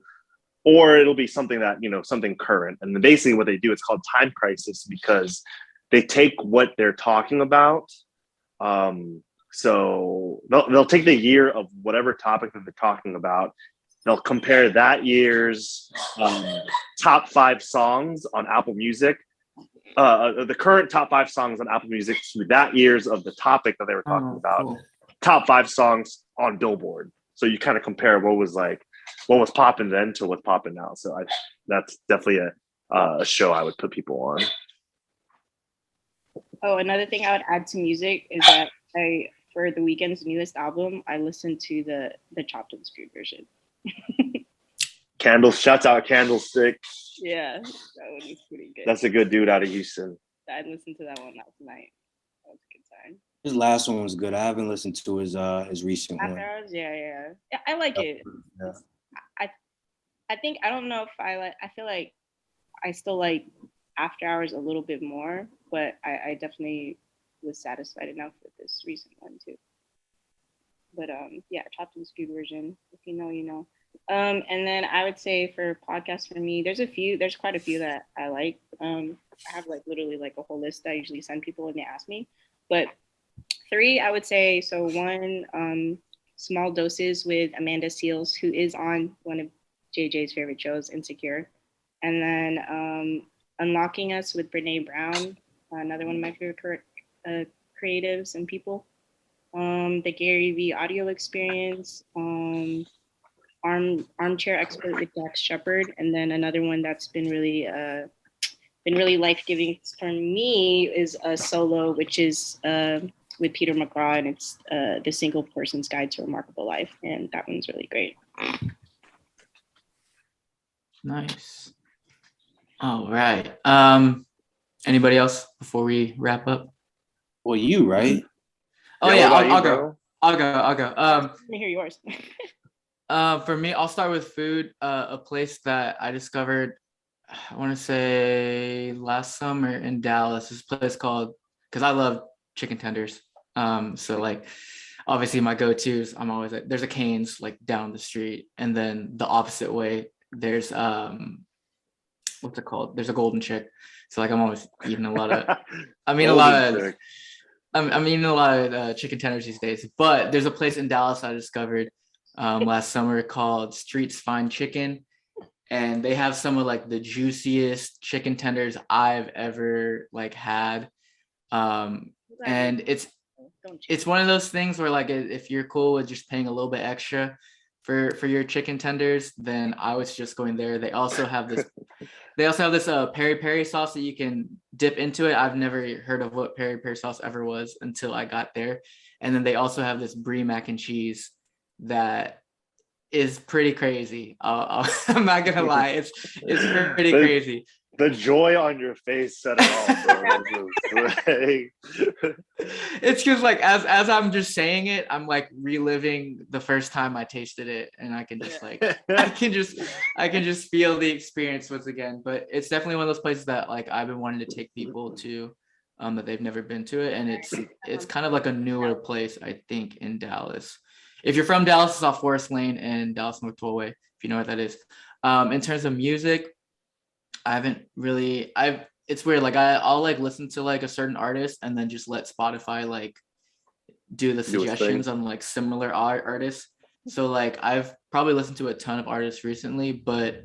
or it'll be something that, you know, something current. And then basically what they do, it's called Time Crisis because they take what they're talking about, so they'll take the year of whatever topic that they're talking about. They'll compare that year's top 5 songs on Apple Music, the current top 5 songs on Apple Music to that year's of the topic that they were talking about. Cool. Top 5 songs on Billboard. So you kind of compare what was popping then to what's popping now. So that's definitely a show I would put people on. Oh, another thing I would add to music is that for The Weeknd's newest album, I listened to the chopped and screwed version. Shouts out Candlestick. Yeah, that one was pretty good. That's a good dude out of Houston. I listened to that one last night. That was a good time. His last one was good. I haven't listened to his recent After one. Hours, yeah, I like it. Yeah. I think I don't know if I feel like I still like After Hours a little bit more, but I definitely was satisfied enough with this recent one too. But yeah, chopped and screwed version. If you know, you know. And then I would say for podcasts for me, there's quite a few that I like. I have like literally like a whole list that I usually send people when they ask me. But 3, I would say, so 1, Small Doses with Amanda Seales, who is on one of JJ's favorite shows, Insecure. And then Unlocking Us with Brene Brown, another one of my favorite creatives and people. The Gary Vee audio experience, Armchair Expert with Dax Shepard, and then another one that's been really life-giving for me is a solo, which is with Peter McGraw, and it's The Single Person's Guide to a Remarkable Life, and that one's really great. Nice. All right. Anybody else before we wrap up? Well, you, right? Oh yeah, I'll go. I'll go. Let me hear yours. For me, I'll start with food. A place that I discovered, I want to say last summer in Dallas. This place called, because I love chicken tenders. So like, obviously my go-tos, I'm always like, there's a Cane's like down the street, and then the opposite way, there's what's it called? There's a Golden Chick. So like, I'm always eating a lot of. I'm eating a lot of chicken tenders these days. But there's a place in Dallas I discovered last summer called Street's Fine Chicken, and they have some of like the juiciest chicken tenders I've ever like had. And it's one of those things where like, if you're cool with just paying a little bit extra for your chicken tenders, then I was just going there. They also have this peri peri sauce that you can dip into it. I've never heard of what peri peri sauce ever was until I got there. And then they also have this brie mac and cheese that is pretty crazy. I'm not gonna lie, it's pretty crazy. The joy on your face said it all, bro. It's because like as I'm just saying it, I'm like reliving the first time I tasted it, and I can just like I can just feel the experience once again. But it's definitely one of those places that like I've been wanting to take people to, that they've never been to it, and it's kind of like a newer place, I think, in Dallas. If you're from Dallas, it's off Forest Lane and Dallas North Tollway, if you know what that is. In terms of music, it's weird. Like I'll like listen to like a certain artist and then just let Spotify like do the suggestions on like similar artists. So like I've probably listened to a ton of artists recently, but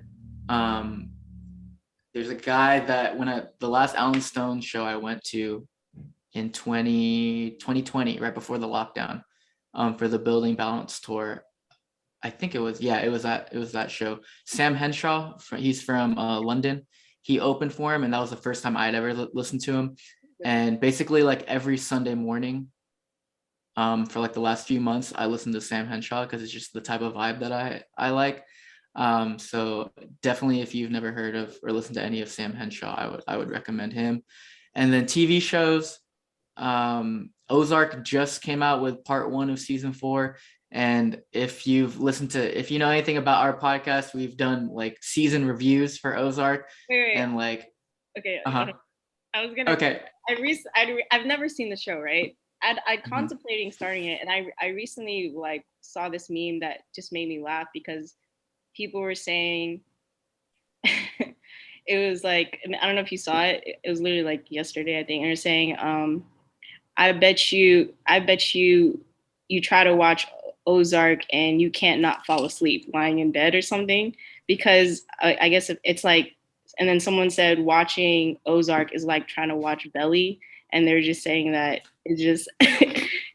there's a guy that the last Alan Stone show I went to in 2020, right before the lockdown, for the Building Balance tour, I think it was that show. Sam Henshaw, he's from London. He opened for him, and that was the first time I'd ever listened to him. And basically, like every Sunday morning, for like the last few months, I listened to Sam Henshaw because it's just the type of vibe that I like. So definitely, if you've never heard of or listened to any of Sam Henshaw, I would recommend him. And then TV shows, Ozark just came out with part 1 of season 4. And if you know anything about our podcast, we've done like season reviews for Ozark. Wait. And like, okay. uh-huh. I was gonna. Okay. I've never seen the show, right? I contemplating starting it, and I recently like saw this meme that just made me laugh because people were saying it was like, I don't know if you saw it. It was literally like yesterday, I think. And they're saying, I bet you try to watch Ozark and you can't not fall asleep lying in bed or something, because I guess it's like, and then someone said watching Ozark is like trying to watch Belly, and they're just saying that it's just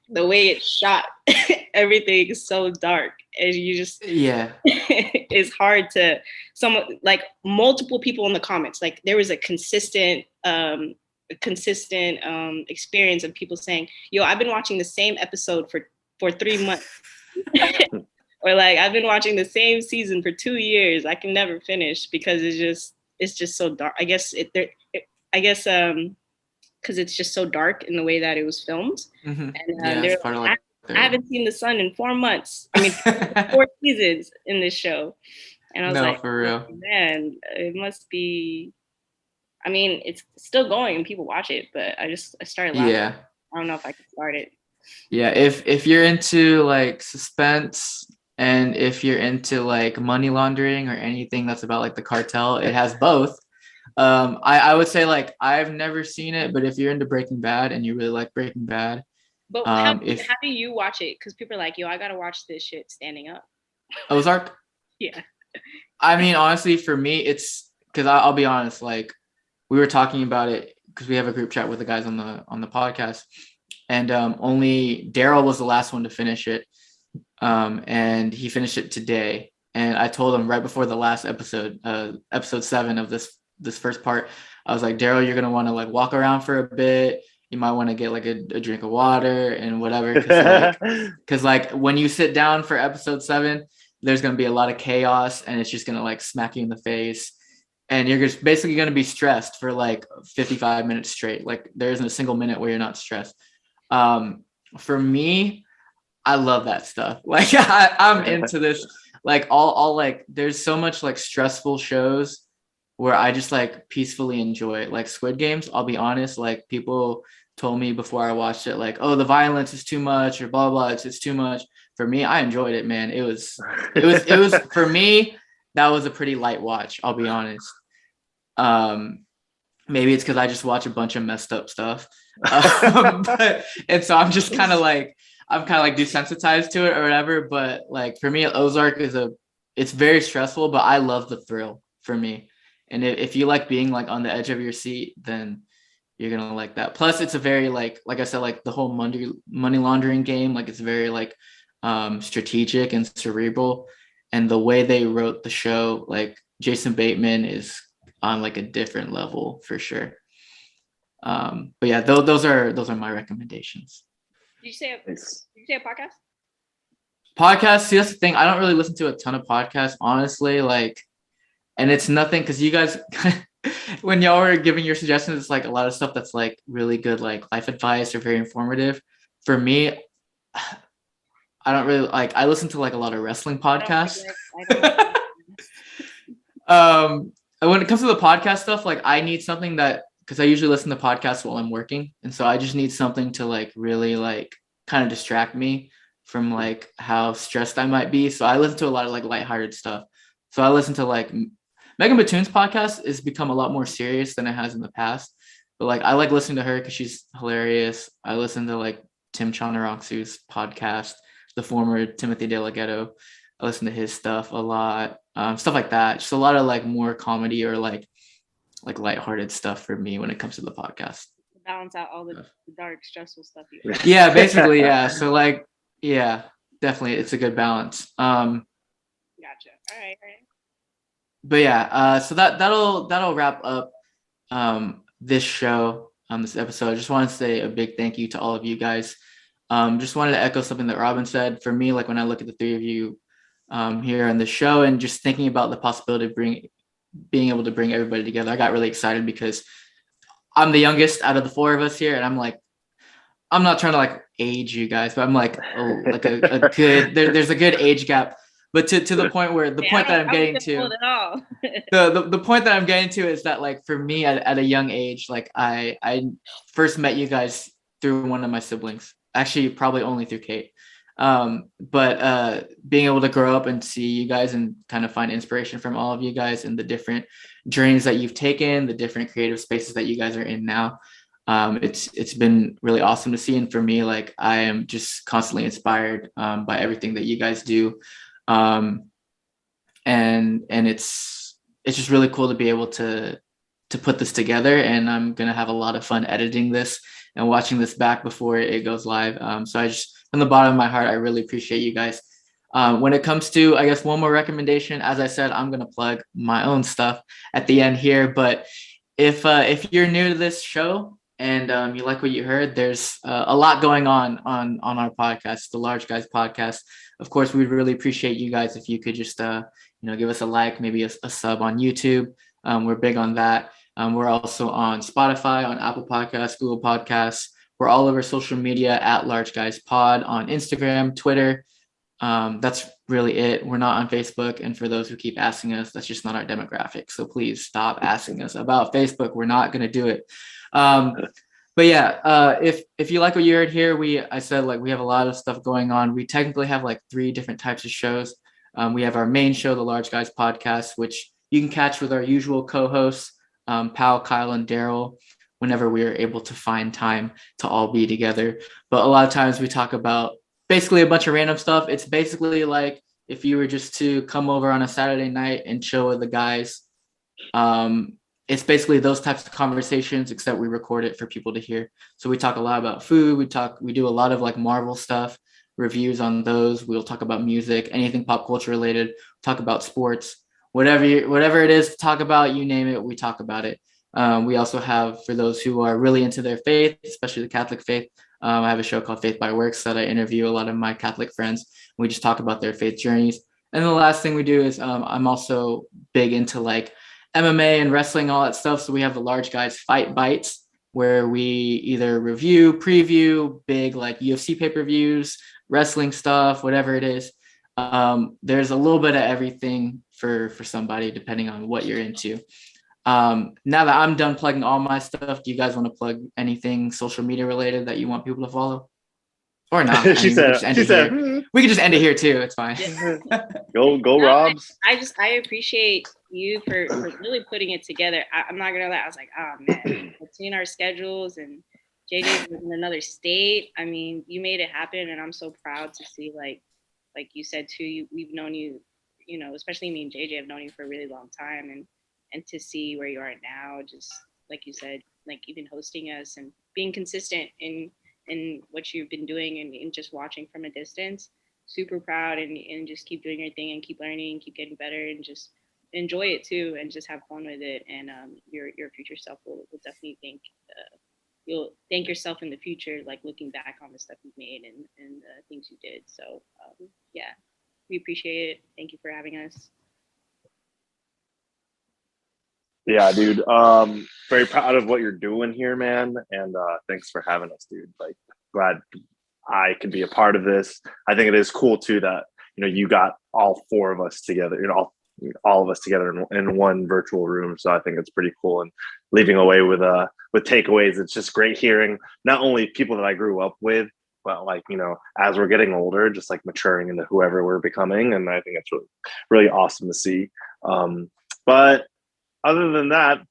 the way it's shot, everything is so dark, and you just it's hard to like multiple people in the comments, like there was a consistent experience of people saying, yo, I've been watching the same episode for 3 months. Or like, I've been watching the same season for 2 years. I can never finish because it's just so dark. I guess because it's just so dark in the way that it was filmed. Mm-hmm. And I haven't seen the sun in 4 months. I mean, 4 seasons in this show. And I was like, for real, man, it must be. I mean, it's still going and people watch it, but I started laughing. Yeah. I don't know if I can start it. Yeah, if you're into like suspense and if you're into like money laundering or anything that's about like the cartel, it has both. I would say like I've never seen it, but if you're into Breaking Bad and you really like Breaking Bad, but how do you watch it? Because people are like, yo, I gotta watch this shit standing up. Ozark? Yeah. I mean, honestly, for me, it's because I'll be honest, like we were talking about it because we have a group chat with the guys on the podcast. And only Daryl was the last one to finish it. And he finished it today. And I told him right before the last episode, episode 7 of this first part, I was like, Daryl, you're going to want to like walk around for a bit. You might want to get like a drink of water and whatever. Because like when you sit down for episode 7, there's going to be a lot of chaos and it's just going to like smack you in the face. And you're just basically going to be stressed for like 55 minutes straight. Like there isn't a single minute where you're not stressed. For me, I love that stuff. Like I'm into this, like all like, there's so much like stressful shows where I just like peacefully enjoy it. Like Squid Games, I'll be honest, like people told me before I watched it, like, oh, the violence is too much or blah, blah, it's too much. For me, I enjoyed it, man. It was for me, that was a pretty light watch. I'll be honest. Maybe it's because I just watch a bunch of messed up stuff. And so I'm just kind of like desensitized to it or whatever. But like for me, Ozark it's very stressful, but I love the thrill for me. And if you like being like on the edge of your seat, then you're going to like that. Plus it's a very like I said, like the whole money laundering game, like it's very like strategic and cerebral. And the way they wrote the show, like Jason Bateman is on like a different level for sure. But yeah, those are my recommendations. Did you say a podcast? Podcasts, see, that's the thing. I don't really listen to a ton of podcasts, honestly. Like, and it's nothing because you guys, when y'all were giving your suggestions, it's like a lot of stuff that's like really good, like life advice or very informative. For me, I don't really like. I listen to like a lot of wrestling podcasts. When it comes to the podcast stuff, like I need something because I usually listen to podcasts while I'm working. And so I just need something to like really like kind of distract me from like how stressed I might be. So I listen to a lot of like lighthearted stuff. So I listen to like Megan Batoon's podcast has become a lot more serious than it has in the past. But like I like listening to her because she's hilarious. I listen to like Tim Chanarangsu's podcast, the former Timothy De La Ghetto. I listen to his stuff a lot. Stuff like that. Just a lot of like more comedy or like lighthearted stuff for me when it comes to the podcast. Balance out all the dark, stressful stuff. Yeah, basically, yeah. So like, yeah, definitely, it's a good balance. All right. But yeah, so that'll wrap up this show, this episode. I just want to say a big thank you to all of you guys. Just wanted to echo something that Robyn said. For me, like when I look at the three of you here on the show and just thinking about the possibility of being able to bring everybody together, I got really excited because I'm the youngest out of the four of us here, and I'm like, I'm not trying to like age you guys, but I'm like, oh, like a good there's a good age gap. But to the point where the point that I'm getting to, the point that I'm getting to is that like for me at a young age, like I first met you guys through one of my siblings, actually probably only through Kate. But being able to grow up and see you guys and kind of find inspiration from all of you guys and the different journeys that you've taken, the different creative spaces that you guys are in now. It's been really awesome to see. And for me, like I am just constantly inspired by everything that you guys do. And it's just really cool to be able to put this together, and I'm gonna have a lot of fun editing this and watching this back before it goes live. So I just, from the bottom of my heart, I really appreciate you guys. When it comes to, I guess, one more recommendation, as I said, I'm gonna plug my own stuff at the end here. But if you're new to this show and you like what you heard, there's a lot going on our podcast, the Large Guys Podcast. Of course, we'd really appreciate you guys if you could just give us a like, maybe a sub on YouTube. We're big on that. We're also on Spotify, on Apple Podcasts, Google Podcasts. We're all over social media at Large Guys Pod, on Instagram, Twitter. That's really it. We're not on Facebook. And for those who keep asking us, that's just not our demographic. So please stop asking us about Facebook. We're not going to do it. But yeah, if you like what you heard here, I said like we have a lot of stuff going on. We technically have like 3 different types of shows. We have our main show, the Large Guys Podcast, which you can catch with our usual co-hosts, Pal, Kyle, and Daryl, whenever we are able to find time to all be together. But a lot of times we talk about basically a bunch of random stuff. It's basically like if you were just to come over on a Saturday night and chill with the guys. It's basically those types of conversations, except we record it for people to hear. So we talk a lot about food. We do a lot of like Marvel stuff, reviews on those. We'll talk about music, anything pop culture related, talk about sports, whatever it is to talk about, you name it, we talk about it. We also have, for those who are really into their faith, especially the Catholic faith, I have a show called Faith by Works that I interview a lot of my Catholic friends. We just talk about their faith journeys. And the last thing we do is I'm also big into like MMA and wrestling, all that stuff. So we have the Large Guys Fight Bites, where we either preview big like UFC pay-per-views, wrestling stuff, whatever it is. There's a little bit of everything for somebody, depending on what you're into. Now that I'm done plugging all my stuff, do you guys want to plug anything social media related that you want people to follow? Or not? She said, we could just end it here too. It's fine. Go, Robs. I appreciate you for really putting it together. I'm not gonna lie. I was like, oh man, between our schedules and JJ's in another state. I mean, you made it happen, and I'm so proud to see like you said too. We've known you, especially me and JJ have known you for a really long time, and to see where you are now, just like you said, like even hosting us and being consistent in what you've been doing and just watching from a distance. Super proud, and just keep doing your thing and keep learning, keep getting better, and just enjoy it too, and just have fun with it. And your future self will definitely you'll thank yourself in the future, like looking back on the stuff you've made and the things you did. So yeah, we appreciate it. Thank you for having us. Yeah, dude. Very proud of what you're doing here, man. And thanks for having us, dude. Like, glad I could be a part of this. I think it is cool too that you got all 4 of us together. All of us together in one virtual room. So I think it's pretty cool. And leaving away with takeaways. It's just great hearing not only people that I grew up with, but like as we're getting older, just like maturing into whoever we're becoming. And I think it's really, really awesome to see. But other than that,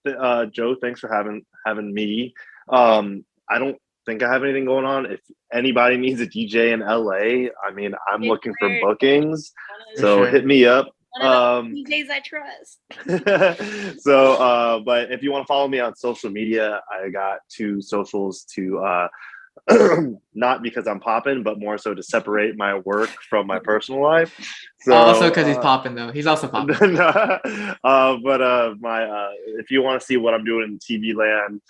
Joe, thanks for having me. I don't think I have anything going on. If anybody needs a DJ in LA, I mean, I'm looking for bookings, so hit me up. DJs I trust. So, but if you want to follow me on social media, I got 2 socials to not because I'm popping, but more so to separate my work from my personal life. So also because he's popping though. He's also popping. My if you want to see what I'm doing in TV land,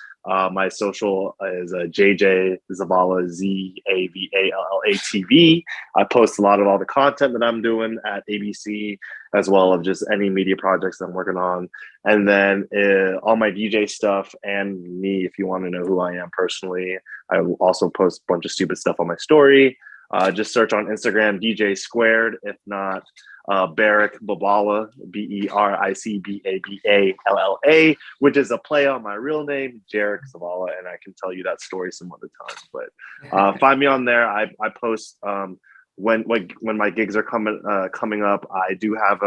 my social is JJ Zavalla ZAVALLA TV. I post a lot of all the content that I'm doing at ABC, as well as just any media projects I'm working on, and then all my DJ stuff and me. If you want to know who I am personally, I will also post a bunch of stupid stuff on my story. Just search on Instagram DJ Squared. If not, Barack Babala, BERICBABALLA, which is a play on my real name, Jarek Zavalla, and I can tell you that story some other time. But find me on there. I post when my gigs are coming up. I do have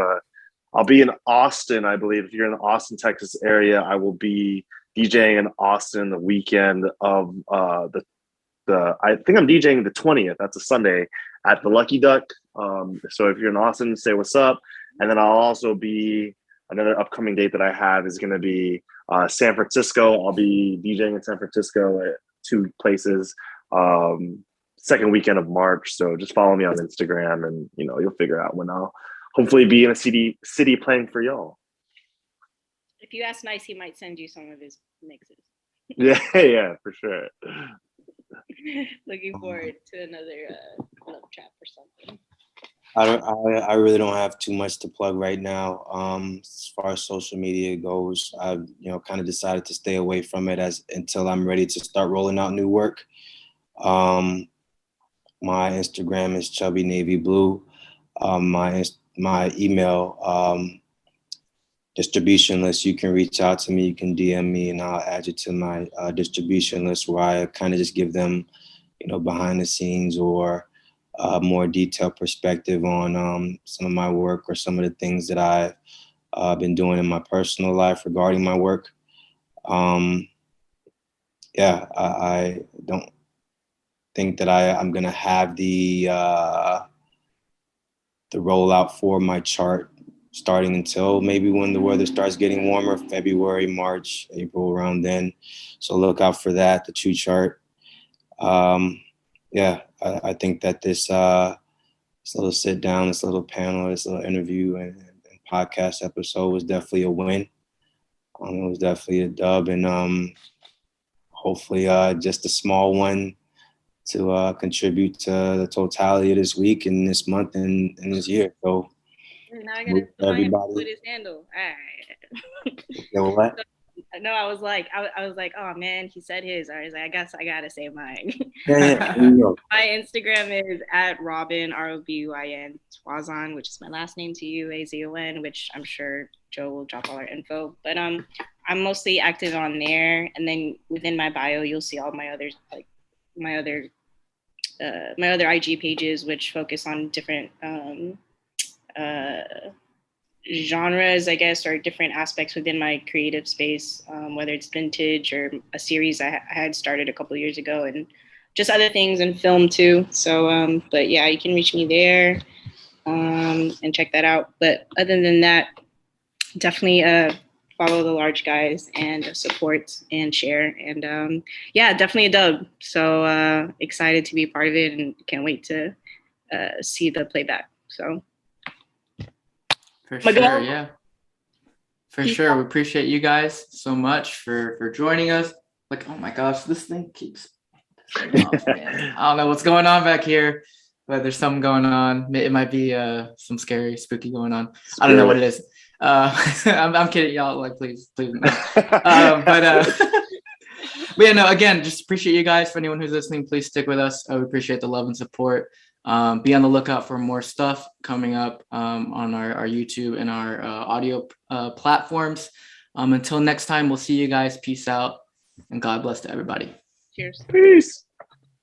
I'll be in Austin, I believe. If you're in the Austin, Texas area, I will be DJing in Austin the weekend of I think I'm DJing the 20th. That's a Sunday at the Lucky Duck. So if you're in Austin, say what's up. And then I'll also be another upcoming date that I have is going to be San Francisco. I'll be DJing in San Francisco at 2 places. Second weekend of March. So just follow me on Instagram, and you'll figure out when I'll hopefully be in a city playing for y'all. If you ask Nice, he might send you some of his mixes. Yeah, for sure. Looking forward to another club trap or something. I really don't have too much to plug right now. As far as social media goes, I've kind of decided to stay away from it until I'm ready to start rolling out new work. My Instagram is Chubby Navy Blue. My email distribution list. You can reach out to me. You can DM me, and I'll add you to my distribution list, where I kind of just give them, behind the scenes or more detailed perspective on some of my work or some of the things that I've been doing in my personal life regarding my work. I don't think that I'm gonna have the rollout for my chart starting until maybe when the weather starts getting warmer, February, March, April, around then. So look out for that, the Chew chart. I think that this little sit down, this little panel, this little interview and podcast episode was definitely a win. It was definitely a dub, and hopefully just a small one to contribute to the totality of this week and this month and this year. So now I gotta everybody with his handle. All right. What? No, I was like, oh man, he said his. I was like, I guess I gotta say mine. Yeah. My Instagram is at Robyn ROBYN Tuazon, which is my last name TUAZON, which I'm sure Joe will drop all our info. But I'm mostly active on there, and then within my bio, you'll see all my other my other IG pages, which focus on different genres, I guess, or different aspects within my creative space, whether it's vintage or a series I had started a couple of years ago, and just other things in film too. So, but yeah, you can reach me there and check that out. But other than that, definitely follow the large guys and support and share. And definitely a dub. So excited to be a part of it and can't wait to see the playback. So. For sure, yeah. For sure. We appreciate you guys so much for joining us. Like, oh my gosh, this thing keeps off, man. I don't know what's going on back here, but there's something going on. It might be some scary, spooky going on. I don't know what it is. I'm kidding, y'all. Like, please no. But yeah, no, again, just appreciate you guys. For anyone who's listening, please stick with us. We appreciate the love and support. Be on the lookout for more stuff coming up on our YouTube and our audio platforms. Until next time, we'll see you guys. Peace out, and God bless to everybody. Cheers. Peace.